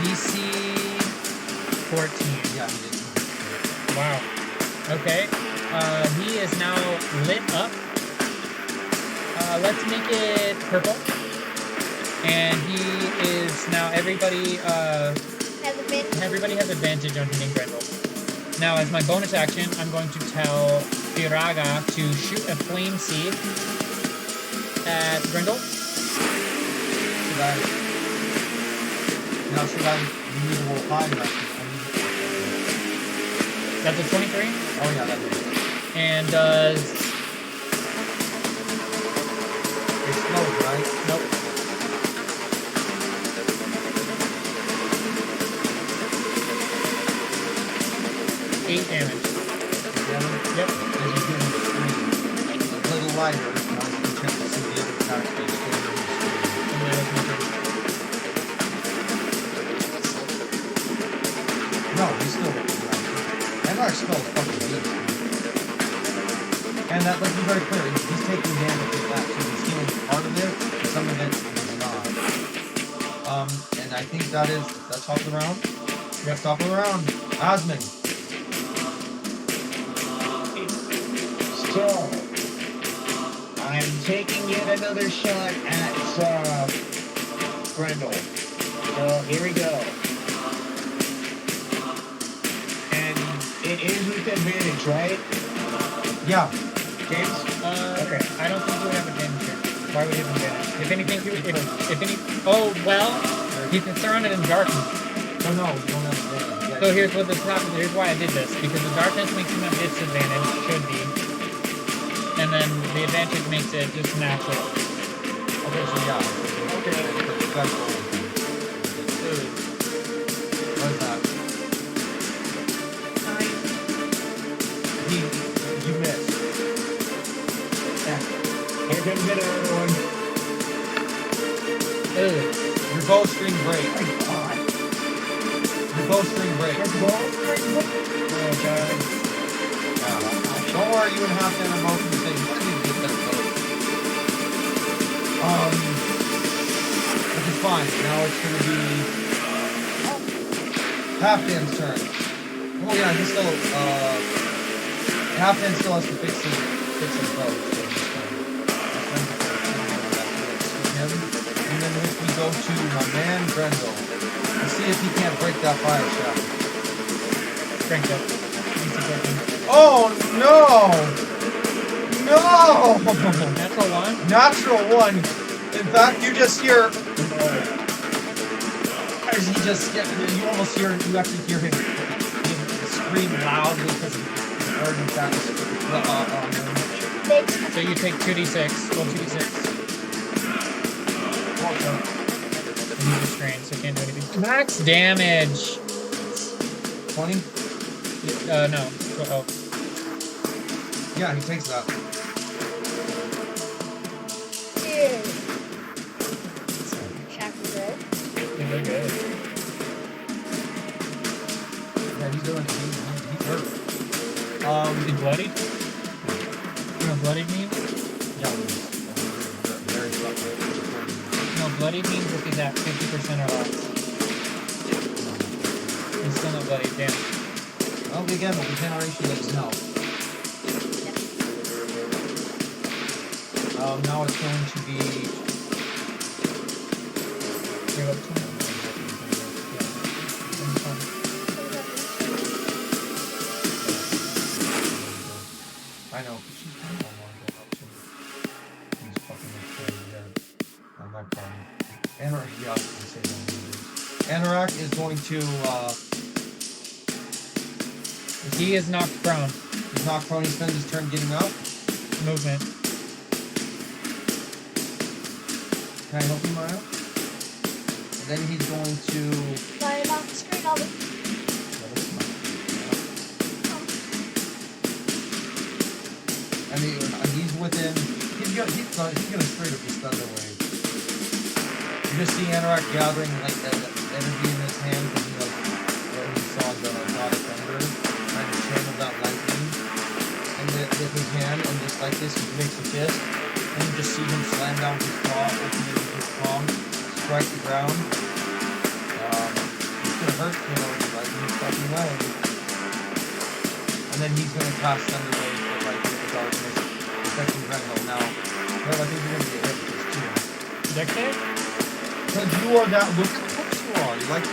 DC 14. Yeah, he did. Wow. Okay. He is now lit up. Let's make it purple. And he is now everybody has advantage on hitting Grendel. Now as my bonus action, I'm going to tell Firaga to shoot a flame seed at Grendel. Should I need a little high enough? That's a 23. Oh yeah, that is. And does Explode, right? nope. Eight damage. Yep. As you do a little lighter, now you can check to see the other characters still in the screen. And that is my turn. No, he's still looking right. And our spell is fucking good. And that, let's be very clear, he's taking damage of that, so he's healing part of it, and some of it is not. And I think that's top of the round. Yep, top of the round. Osmond. So, I'm taking yet another shot at Grendel. So, here we go. And it is with advantage, right? Yeah. James? Okay. I don't think you would have advantage here. Why would you have advantage? If anything, if any. Oh well, you can surround it in darkness. Oh no, you don't have advantage. Yeah, So here's what the top. Here's why I did this, because the darkness makes him at disadvantage. Should be. And then the advantage makes it just natural. Okay, so yeah. Okay. That's cool. What is that? You missed. Yeah. Here comes another one. Your bowstring breaks. Your bowstring breaks. Oh god. Don't worry, you and half Dan are both in the same. You need to get that boat. Which is fine. Now it's gonna be half Dan's turn. Oh yeah, he's still half Dan still has to fix his boat. And then we go to my man Grendel. Let's see if he can't break that fire shaft. Crank up. Oh no! No! Natural one? Natural one. In fact, you just hear. As he just, you almost hear, you actually hear him scream loudly because he's burning that. So you take 2d6. Well, 2d6. And you restrain, so you can't do anything. Max damage. 20? No. Oh. Yeah, he takes that. Yeah, they're good. Yeah, he's doing it. He's hurt. Is he bloodied? You know what bloodied means? Yeah, very suffering. No, bloodied means if he's at 50% or less. He's still not bloodied, damn. Well, again, regeneration doesn't help. Now it's going to be. You're up to Anorak, yeah, I was gonna say that. Anorak is going to, He is knocked prone. he's not prone, he spends his turn getting up. Movement. Can I help him out? And then he's going to... Flying off the screen, I'll be. And he's within... He's gonna straight up be stunned away. You just see Anorak gathering like that energy in his hand because he like what he saw the God of Thunder trying to channel that lightning and with his hand and just like this he makes a fist and you just see him slam down his paw, opening his palm, strike the ground. It's gonna hurt, you know, like he's fucking way. And then he's gonna cast Thunder Wave with like the darkness, affecting Grendel. Now, well, I think you're gonna get hit with this too. Deck save? Because you are that. Look at the books you are. You like it.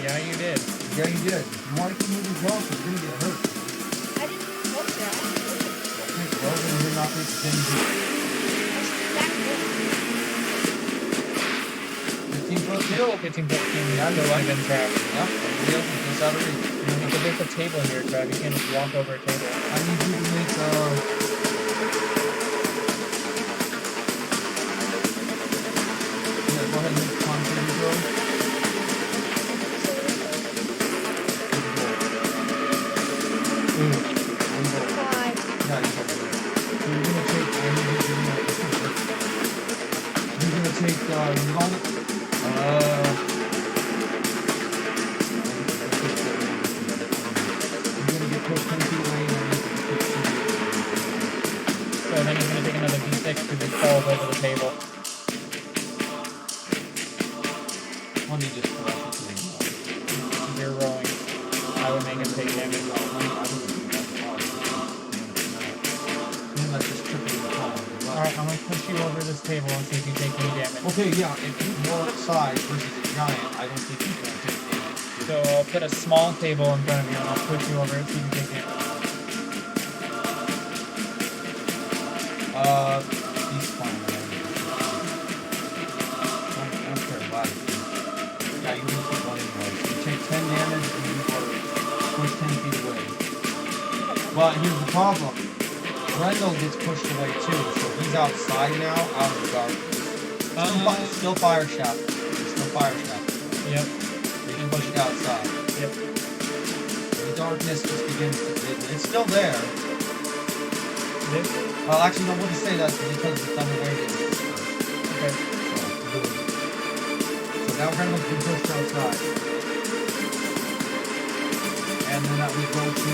Yeah, you did. Yeah, you did. If you want to keep moving close, you're going to get hurt. I didn't look that. Okay, well, then you're not going to continue. 15 foot kill. 15, 15. Yeah, Still you're been trapped. Yep, everybody else is just out of reach. Because there's a table here, Trav. You can't just walk over a table. I need you to make, yeah, go ahead and make con saving throw. Ooh. One goal. Five. Yeah, you got it. So you're gonna take, you're gonna take, you're gonna get pushed 10 feet away and So then he's going to take another d6 because he falls over the table. let me just crush it to the You're rolling. I would make him take damage. Let's just trip it in the palm. Alright, I'm going to push you over this table and see if you take any damage. Okay, yeah, if you roll size versus a giant, I don't think you're gonna take damage. So I'll put a small table in front of you and I'll push you over it so you can take damage. He's fine. I don't care about it. Yeah, you can take one anyway. So you take 10 damage and you are pushed 10 feet away. But here's the problem. Grendel gets pushed away too, so he's outside now, out of the darkness. Still fire shaft. Still fire shaft. Yep. So you can push it outside. Yep. The darkness just begins to... It's still there. This? Well, actually, no, we'll just say that's because the thunder wave is Okay. So now Grendel's been pushed outside. And then that we go to,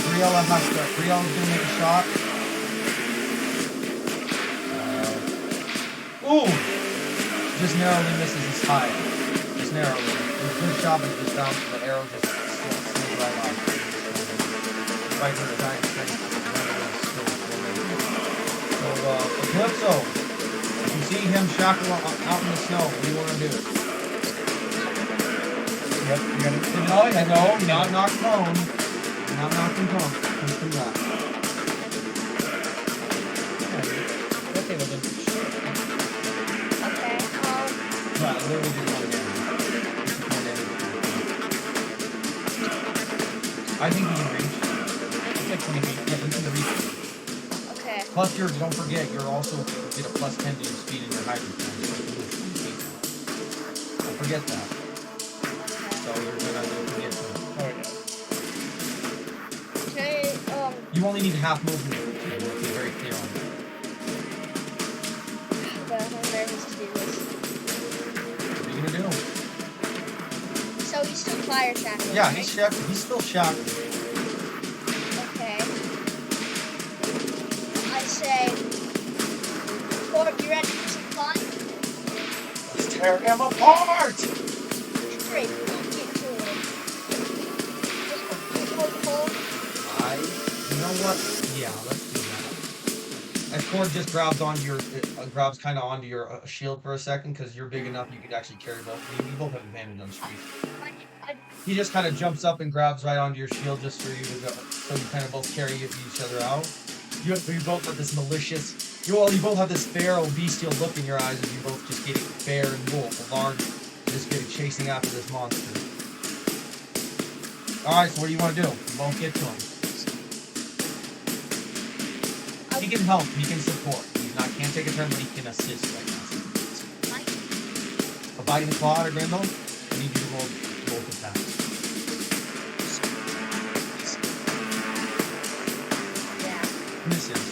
Briella Briella's gonna make a shot. Ooh! Just narrowly misses his high. Just narrowly. It was a good shot, but it just bounced, the arrow just slid right off. Right where the giant strength. So, Calypso, if you see him shackled out in the snow, what do you want to do? Yep, you're gonna... No, not knock prone. Not knocking prone. Push him back. Okay, well then... Okay, Right, literally just one damage. I think he can reach. It's like 20 feet. Yeah, he can reach. okay. Plus, don't forget, you're also get a plus 10 to your speed and your hybrid points. So you can move 20 feet. Don't forget that. So you're gonna forget that. Oh, yeah. Okay, You only need half movement. Okay, we'll be very clear on that. but I'm nervous to do this. What are you gonna do? So he's still fire shackled, Yeah, right? he's shackled. He's still shackled. Okay. I say, Corb, you ready for some fun? Let's tear him apart! Straight, don't get to it. Just hold. You know what? Yeah, let's do that. As Cord just grabs onto your, grabs kind of onto your shield for a second, because you're big enough you could actually carry both of you. You both have advantage on street. He just kind of jumps up and grabs right onto your shield just for you to go. So you kind of both carry each other out. You both have this malicious. You both have this feral bestial look in your eyes as you both just getting bear and wolf, large, just getting chasing after this monster. All right, so what do you want to do? You won't get to him. He can help. He can support. Can't take a turn, but he can assist right now. A bite in the claw or Grendel? I need you to roll both attacks. Yeah. Misses.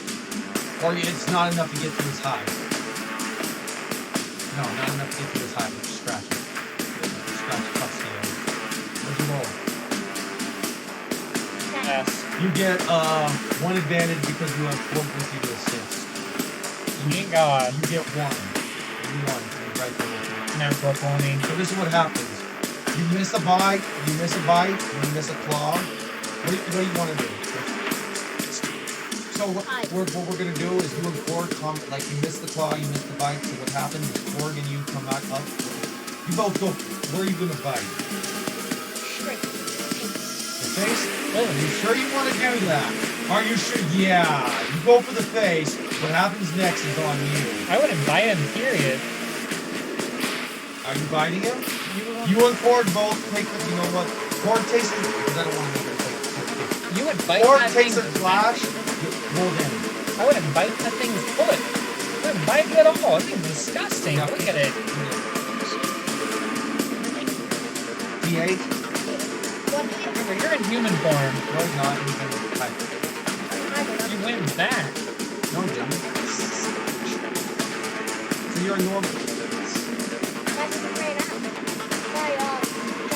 Or it's not enough to get to his hide. No, not enough to get to his hide. Just scratch it. Scratch cuts the area. What'd you roll? Yes. You get one advantage because you have 4 with you to assist. Thank God. You get 1. You won. Right there with you. Natural 20. So this is what happens. You miss a bite, you miss a bite, you miss a claw. What do you want to do? So what we're going to do is you and Korg come, like you miss the claw, you miss the bite, so what happens is Korg and you come back up. You both go, where are you going to bite? Straight. The face? Oh, are you sure you want to do that? Are you sure? Yeah. You go for the face. What happens next is on you. I wouldn't bite him, period. Are you biting him? You and Korg both take the, you know what? Korg takes it, because I don't want to make it take. You would bite Korg that takes a thing's flash, roll damage. I wouldn't bite that thing's foot. I wouldn't bite it at all. That thing's disgusting. Yeah. Look at it. D8? Remember, you're in human form. No, he's not. He's in type. You went back. No, he didn't. So you're a normal.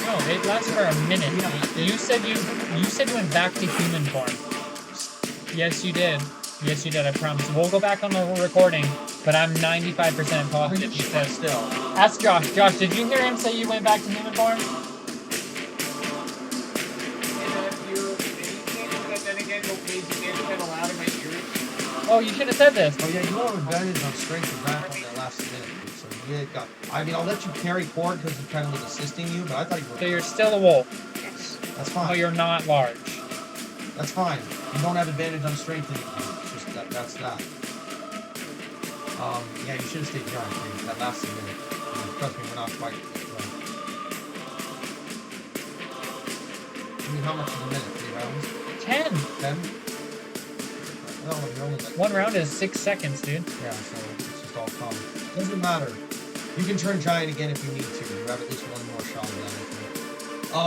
No, it lasts for a minute. You said you went back to human form. Yes, you did. Yes, you did. I promise. We'll go back on the recording, but I'm 95% positive you said. Still. Ask Josh. Josh, did you hear him say you went back to human form? Oh, you should have said this. Oh yeah, you have advantage on strength and back on that last minute. So yeah, I mean, I'll let you carry Korg because he kind of was assisting you, but I thought you were. So you're still a wolf. Yes. That's fine. Oh, you're not large. That's fine. You don't have advantage on strength anymore. It's just that's that. Yeah, you should have stayed behind. That last minute. Trust me, we're not quite. I mean, how much is a minute? 3 rounds? 10. 10? No, you're only like. 1 round is 6 seconds, dude. Yeah, so it's just all calm. Doesn't matter. You can turn giant again if you need to. You have at least 1 more shot at that, I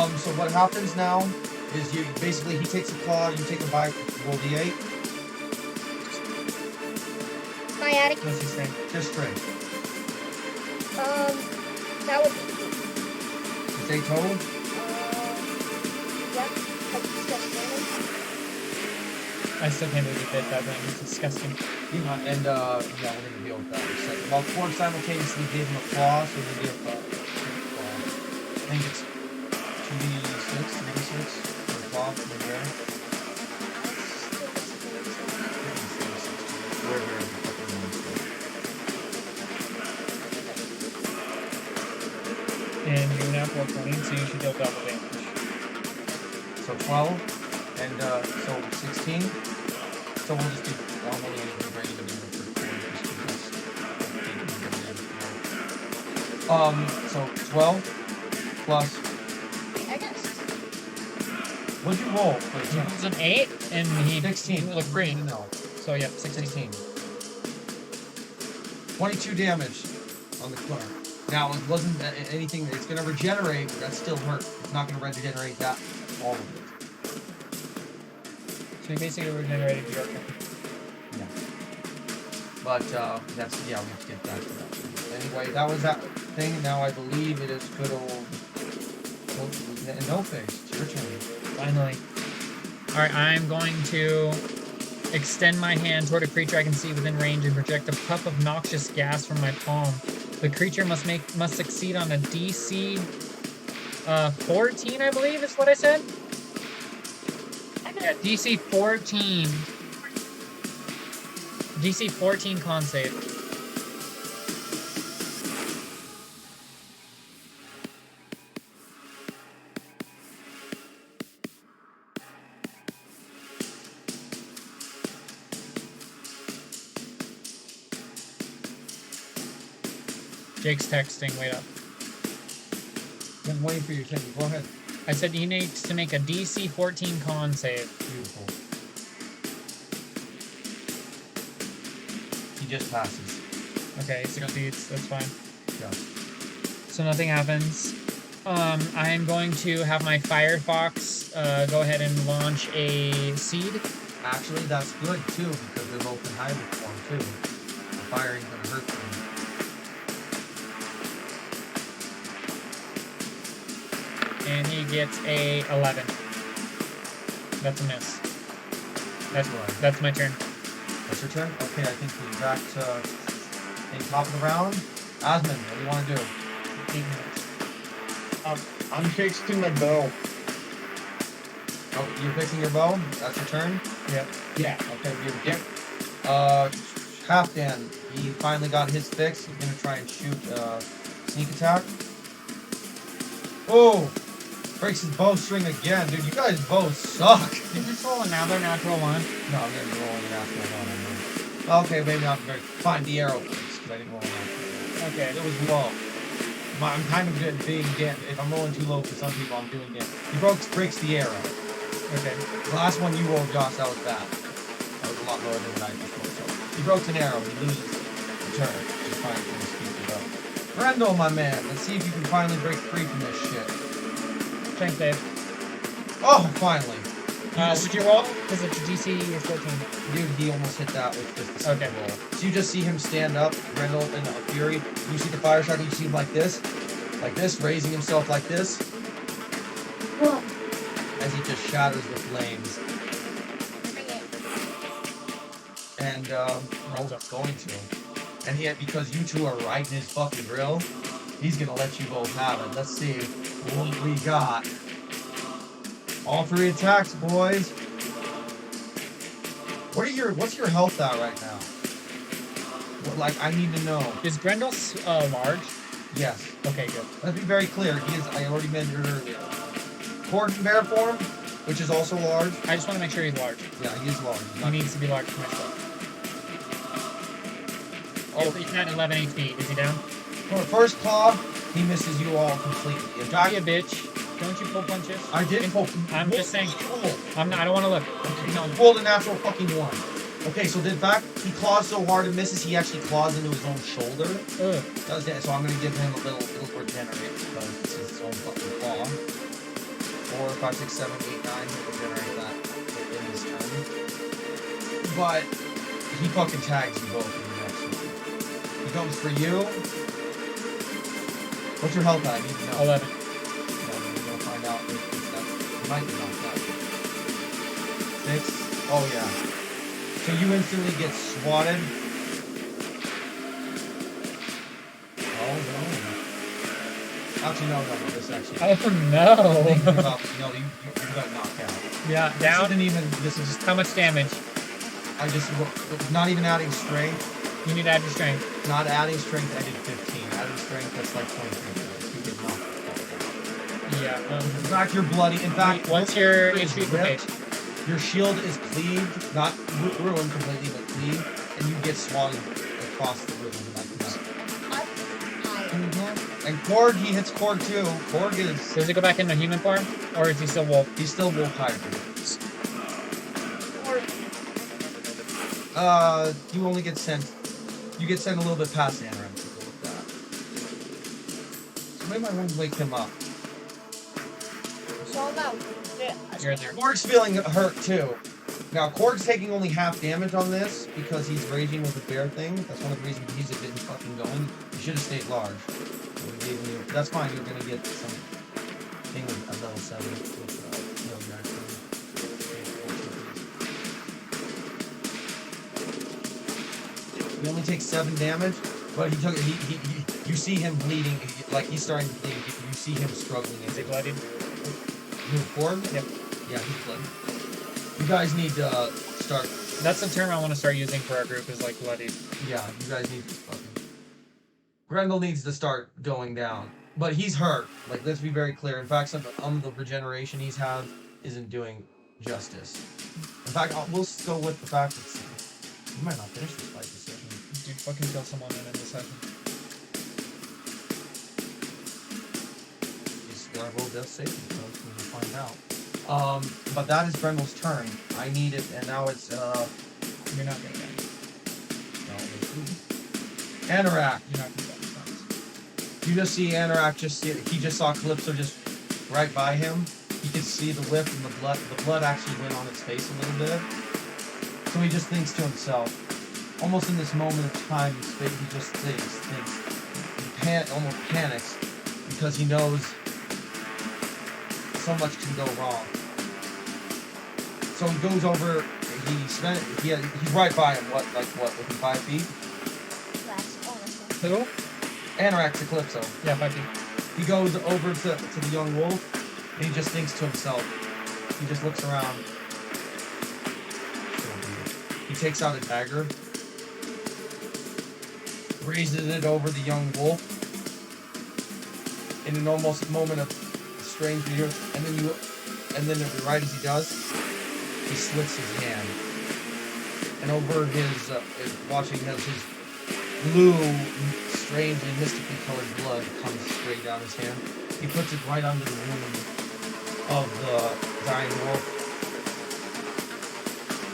think. So what happens now is you basically he takes a claw, you take a bite, roll d8. My attic. What's his strength? Just straight. That would be. It's 8 total. Yep. Like discussed damage. I still can't believe you did that thing. It's disgusting. Yeah, we're gonna deal with that in a second. While Korg simultaneously gave him a claw, so we give I think it's 2d6, 3d6 for a claw from the bear. And you're now 420, so you should deal double damage. So 12, and so 16. So we'll just do normally anything greater than the first one. So 12 plus. I guess. What'd you roll? It was an 8, and he 16. looked green. No. So yeah, 16. 22 damage on the corner. Now it wasn't anything. It's gonna regenerate, but that still hurt. It's not gonna regenerate that all of it. So he basically regenerated your turn. Yeah. But that's we have to get back to that. Anyway, that was that thing. Now I believe it is good old no face. It's your turn. Finally. Alright, I'm going to extend my hand toward a creature I can see within range and project a puff of noxious gas from my palm. The creature must succeed on a DC 14, I believe is what I said. DC 14. DC 14 con save. Jake's texting. Wait up. I'm waiting for your thing. Go ahead. I said he needs to make a DC 14 con save. Beautiful. He just passes. Okay, succeeds. That's fine. Yeah. So nothing happens. I am going to have my Firefox go ahead and launch a seed. Actually, that's good too because they're both in hybrid form too. The fire ain't gonna hurt them. And he gets a 11. That's a miss. That's my turn. That's your turn? Okay, I think we're back to the top of the round. Osmond, what do you want to do? 8 minutes. I'm fixing my bow. Oh, you're fixing your bow? That's your turn? Yep. Yeah. Okay, beautiful. Yep. Halfdan, he finally got his fix. He's gonna try and shoot sneak attack. Oh! Breaks his bowstring again. Dude, you guys both suck. Did you roll another natural one? No, I'm gonna be rolling a natural one. Okay, maybe not very. Fine, the arrow breaks because I didn't roll a natural one. Okay. It was low. I'm kind of good at being damn. If I'm rolling too low for some people, I'm doing damn. He breaks the arrow. Okay. The last one you rolled, Josh, that was bad. That was a lot lower than the night before. So he broke an arrow. He loses the turn. Just fine for his speed to go. Grendel, my man, let's see if you can finally break free from this shit. Strength save. Oh, finally. Would you roll? Because it's DC is 14. Dude, he almost hit that with just a single Okay. roll. So you just see him stand up, Grendel in a fury. You see the fire shot, you see him like this, raising himself like this, as he just shatters the flames. Bring it. And, going to. And yet, because you two are right in his fucking grill, he's gonna let you both have it. Let's see what we got. All 3 attacks, boys. What's your health at right now? I need to know. Is Grendel large? Yes. Okay, good. Let's be very clear. I already mentioned it earlier. Cord in bear form, which is also large. I just want to make sure he's large. Yeah, he is large. He needs to be large for my stuff. Oh, he's at 11 HP. Is he down? For the first claw, he misses you all completely. In Don't fact, be a bitch. Don't you pull punches? I did pull. I'm just saying. Pull. I'm not. I don't want to look. No, he pulled a natural fucking 1. Okay, so in fact, he claws so hard it misses, he actually claws into his own shoulder. Ugh. Does that, so I'm gonna give him a little regenerate because it's his own fucking claw. 4, 5, 6, 7, 8, 9, he'll regenerate that in his turn. But he fucking tags you both in the next one. He comes for you. What's your health at? I need to know. 11. We're gonna find out if that might be knocked out. 6. Oh yeah. So you instantly get swatted. Oh no. Actually, no. This actually. Oh Think no. about, no, you got knocked out. Yeah, This down. isn't even. This is just. How much damage? I just. Not even adding strength. You need to add your strength. Not adding strength. I did 15. Adding strength. That's like 23. You get knocked out. Yeah. In fact, you're bloody. In fact, What's your it's HP? ripped. Okay. Your shield is cleaved, not ruined completely, but cleaved, and you get swatted across the room like that. And Korg, he hits Korg too. Korg is. Does he go back into human form, or is he still wolf? He's still wolf hybrid. You only get sent. You get sent a little bit past Anarim to go with that. So maybe I won't wake him up. It's all about You're in there. Korg's feeling hurt too. Now, Korg's taking only half damage on this because he's raging with the bear thing. That's one of the reasons he's didn't fucking going. You should have stayed large. That's fine, you're gonna get some thing with a level 7 with heal reaction. He only takes 7 damage, but he took you see him bleeding, like he's starting to bleed. You see him struggling. Is he bloodied? Korg? Yep. Yeah, he's bloody. You guys need to start. That's the term I want to start using for our group, is like bloodied. Yeah, you guys need to fucking. Grendel needs to start going down. But he's hurt. Like, let's be very clear. In fact, some of the regeneration he's had isn't doing justice. In fact, we'll go with the fact that we might not finish this fight this session. Dude, fucking kill someone and end the session. roll death saving throws. We'll find out. But that is Grendel's turn. I need it, and now it's You're not gonna die. Anorak. You're not gonna die. You just see Anorak. He just saw Calypso just right by him. He could see the whip and the blood. The blood actually went on his face a little bit. So he just thinks to himself, almost in this moment of time, he just thinks. He almost panics because he knows so much can go wrong. So he goes over. He's right by him. Within 5 feet? That's honestly. Who? Anorak to Calypso. Yeah, 5 feet. He goes over to the young wolf, and he just thinks to himself. He just looks around. He takes out a dagger, raises it over the young wolf, in an almost moment of strange fear, and then right as he does, he slits his hand, and over his watching as his blue, strange and mystically colored blood comes straight down his hand. He puts it right under the wound of the dying wolf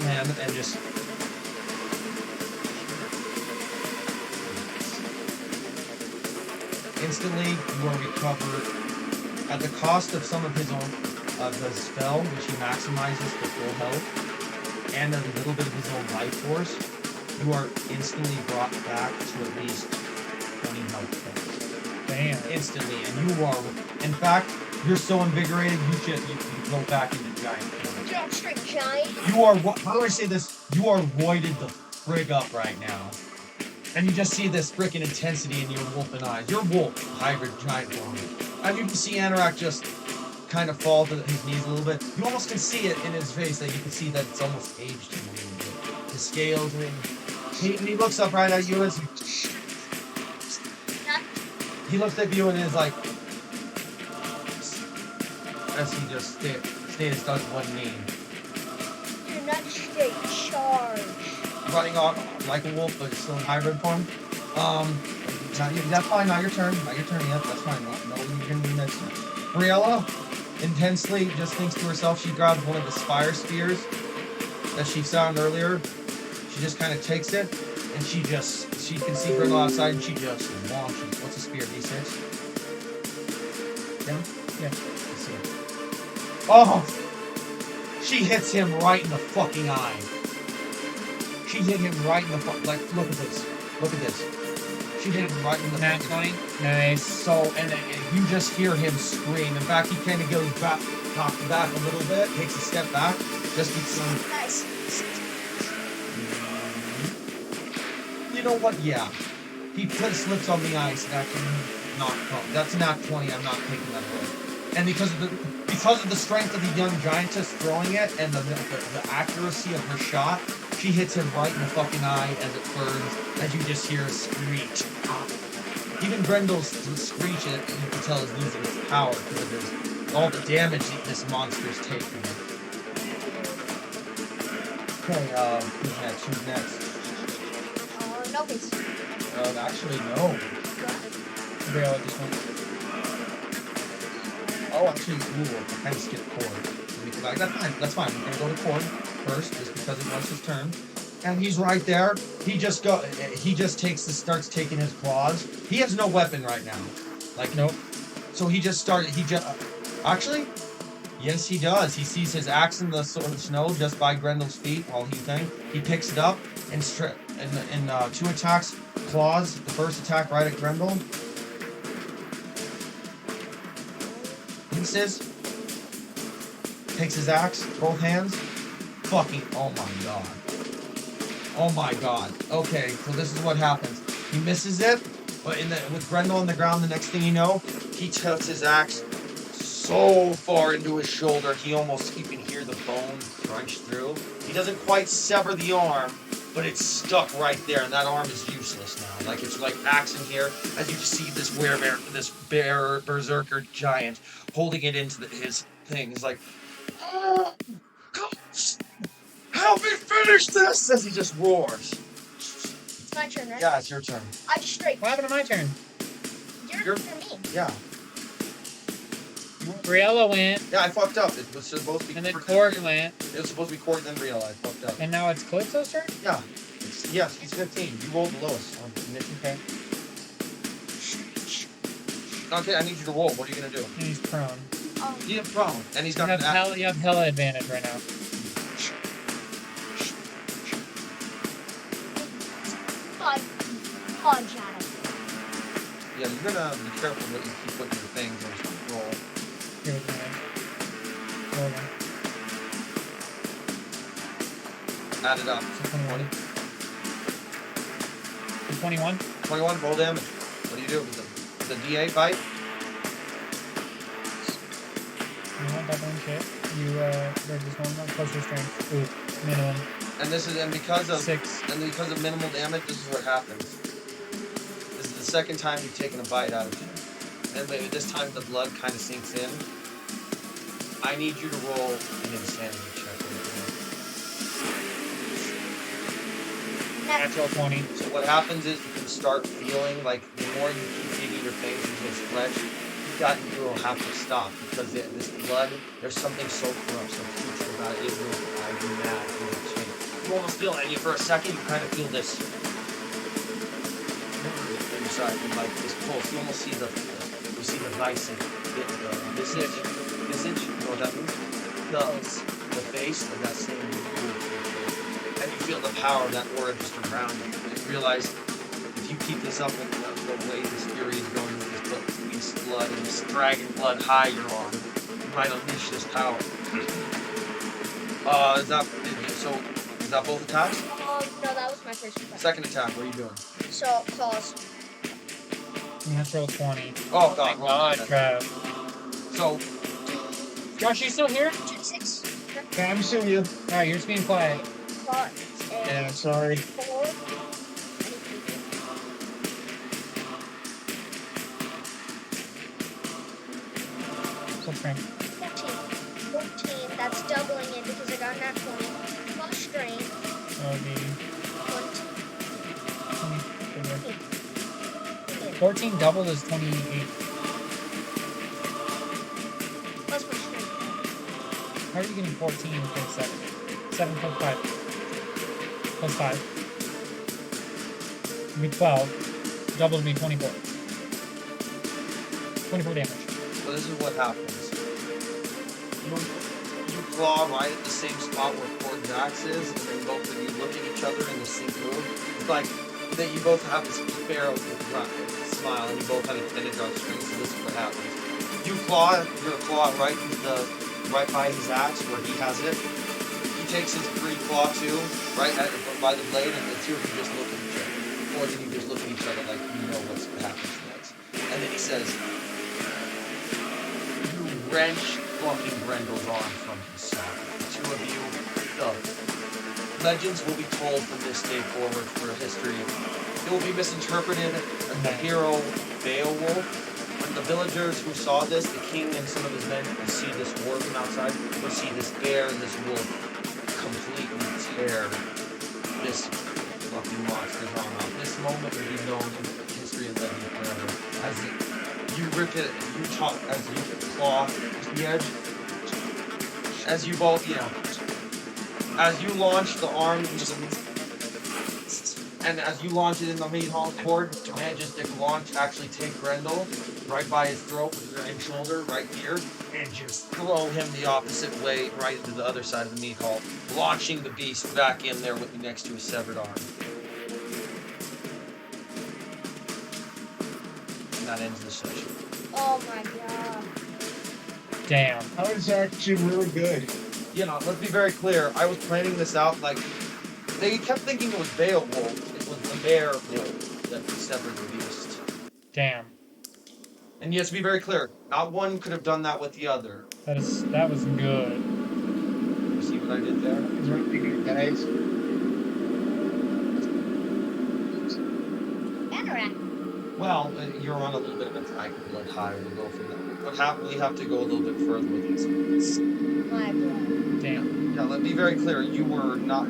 man, and just instantly you are recovered at the cost of some of his own the spell, which he maximizes for full health, and a little bit of his own life force. You are instantly brought back to at least 20 health points. Damn. Instantly, and you are, in fact, you're so invigorated, you go back into giant form. Don't straight giant. You are, how do I say this? You are roided the frig up right now. And you just see this freaking intensity in your wolfen eyes. Your wolf, hybrid giant form. And you can see Anorak just kind of fall to his knees a little bit. You almost can see it in his face, that you can see that it's almost aged him a little bit. His scales, and he looks up right at you as he looks at you and is like, as he just stays does one knee. Do not stay charged. Running off like a wolf, but still in hybrid form. That's fine, not your turn. Not your turn yet, that's fine. No, you're gonna be next. Briella intensely just thinks to herself, she grabs one of the spire spears that she found earlier. She just kind of takes it, and she can see Grendel outside, and she just launches. What's a spear, D6? Yeah? Yeah. Let's see. Oh! She hits him right in the fucking eye. She hit him right in the look at this. Look at this. She hit him right in the Nat 20. Nice. So, and you just hear him scream. In fact, he kind of goes back a little bit, takes a step back, just because. Nice. You know what? Yeah. He slips on the ice, and that's not 20. I'm not taking that away. And because of the strength of the young giantess throwing it and the accuracy of her shot, she hits him right in the fucking eye as it burns, as you just hear a screech. Even Grendel's screech, you can tell, is losing its power because of all the damage this monster's taking. Okay, who's next? No, please. Actually, no. Briella just went. Oh, actually, I kind of skipped Cord. That's fine. We're gonna go to Cord first, just because it was his turn. And he's right there. He just starts taking his claws. He has no weapon right now. Nope. So actually, yes, he does. He sees his axe in the snow just by Grendel's feet while he picks it up and in 2 attacks, claws. The first attack right at Grendel. Misses. Takes his axe, both hands. Fucking, oh my god. Oh my god. Okay, so this is what happens. He misses it, but with Grendel on the ground, the next thing you know, he tucks his axe so far into his shoulder, you can hear the bone crunch through. He doesn't quite sever the arm, but it's stuck right there, and that arm is useless now. Like, it's like axe in here, as you see this bear berserker giant holding it into his thing. He's like, oh, help me finish this! As he just roars. It's my turn, right? Yeah, it's your turn. I just straight. What happened to my turn? Your turn for me. Yeah. Briella went, Yeah, I fucked up. It was supposed to be. and then Korg went, It was supposed to be Korg, then Briella. I fucked up. and now it's Calypso's turn? Yeah. Yes, he's 15. You rolled the lowest. Okay. Okay, I need you to roll. What are you gonna do? And he's prone. He has prone, and he's got You have hella advantage right now. Fudge at him. Yeah, you're gonna be careful what you keep putting your things on roll. Here with me. Roll again. Add it up. So 21. 21, roll damage. What do you do with the D8 bite? You want doubling shit. There's this one plus your strength. Ooh, minimum. And because of 6. minimal damage, this is what happens. This is the second time you've taken a bite out of him. And maybe this time the blood kind of sinks in. I need you to roll an insanity check. Natural 20. So what happens is you can start feeling like the more you keep digging your face into his flesh, you will have to stop because this blood, there's something so corrupt, so putrid about it. It will drive you mad. It will change. You almost feel it, and for a second you kind of feel this inside, like this pulse. You almost see the visage, visage. You know what that means? The face of that same group. And you feel the power of that aura just around you. And you realize if you keep this up with the way this fury is going with this blood and this dragon blood high you're on, you might unleash this power. Is that both attacks? No, that was my first attack. Second attack, what are you doing? So, cause. Natural 20. Oh god, God, Trav. So, Josh, you still here? 6. Okay, I'm still here. Alright, you're just being quiet. Yeah, sorry. 4. So strength. 14. That's doubling it because I got that 20. Plus strength. That would be 20. 14 doubled is 28. Plus my strength. How are you getting 14 plus 7? 7 plus 5. Plus 5. It'd be 12. Double would be 24. 24 damage. so this is what happens. You claw right at the same spot where Korg's axe is, and then both of you look at each other in the same move. It's like that you both have this sparrow smile, and you both have a advantage on strength, so this is what happens. You claw your claw right by his axe where he has it. He takes his free claw too, by the blade, and the two of you just look at each other. Or then you just look at each other like you know what's happens next. And then he says, you wrench fucking Grendel's arm from his side. The two of you, the legends will be told from this day forward for history. It will be misinterpreted as the hero Beowulf. When the villagers who saw this, the king and some of his men, will see this war from outside, will see this bear and this wolf completely tear this fucking monster's arm off. This moment will be known in history and legend forever. As you rip it, as you claw the edge, as you both, as you launch the arm and as you launch it in the meat hall cord, Majestic actually take Grendel right by his throat with your right shoulder, right here, and just throw him the opposite way, right into the other side of the meat hall, launching the beast back in there with next to his severed arm. And that ends the session. Oh my god. Damn. That was actually really good. Let's be very clear. I was planning this out like they kept thinking it was Beowulf. It was the bear wolf that severed the beast. Damn. And yes, to be very clear, not one could have done that with the other. That was good. You see what I did there? Is there anything guys? Anorak. Well, you're on a little bit of a blood high. We'll go from there. We have to go a little bit further with these. My blood. Damn. Yeah, let's be very clear. You were not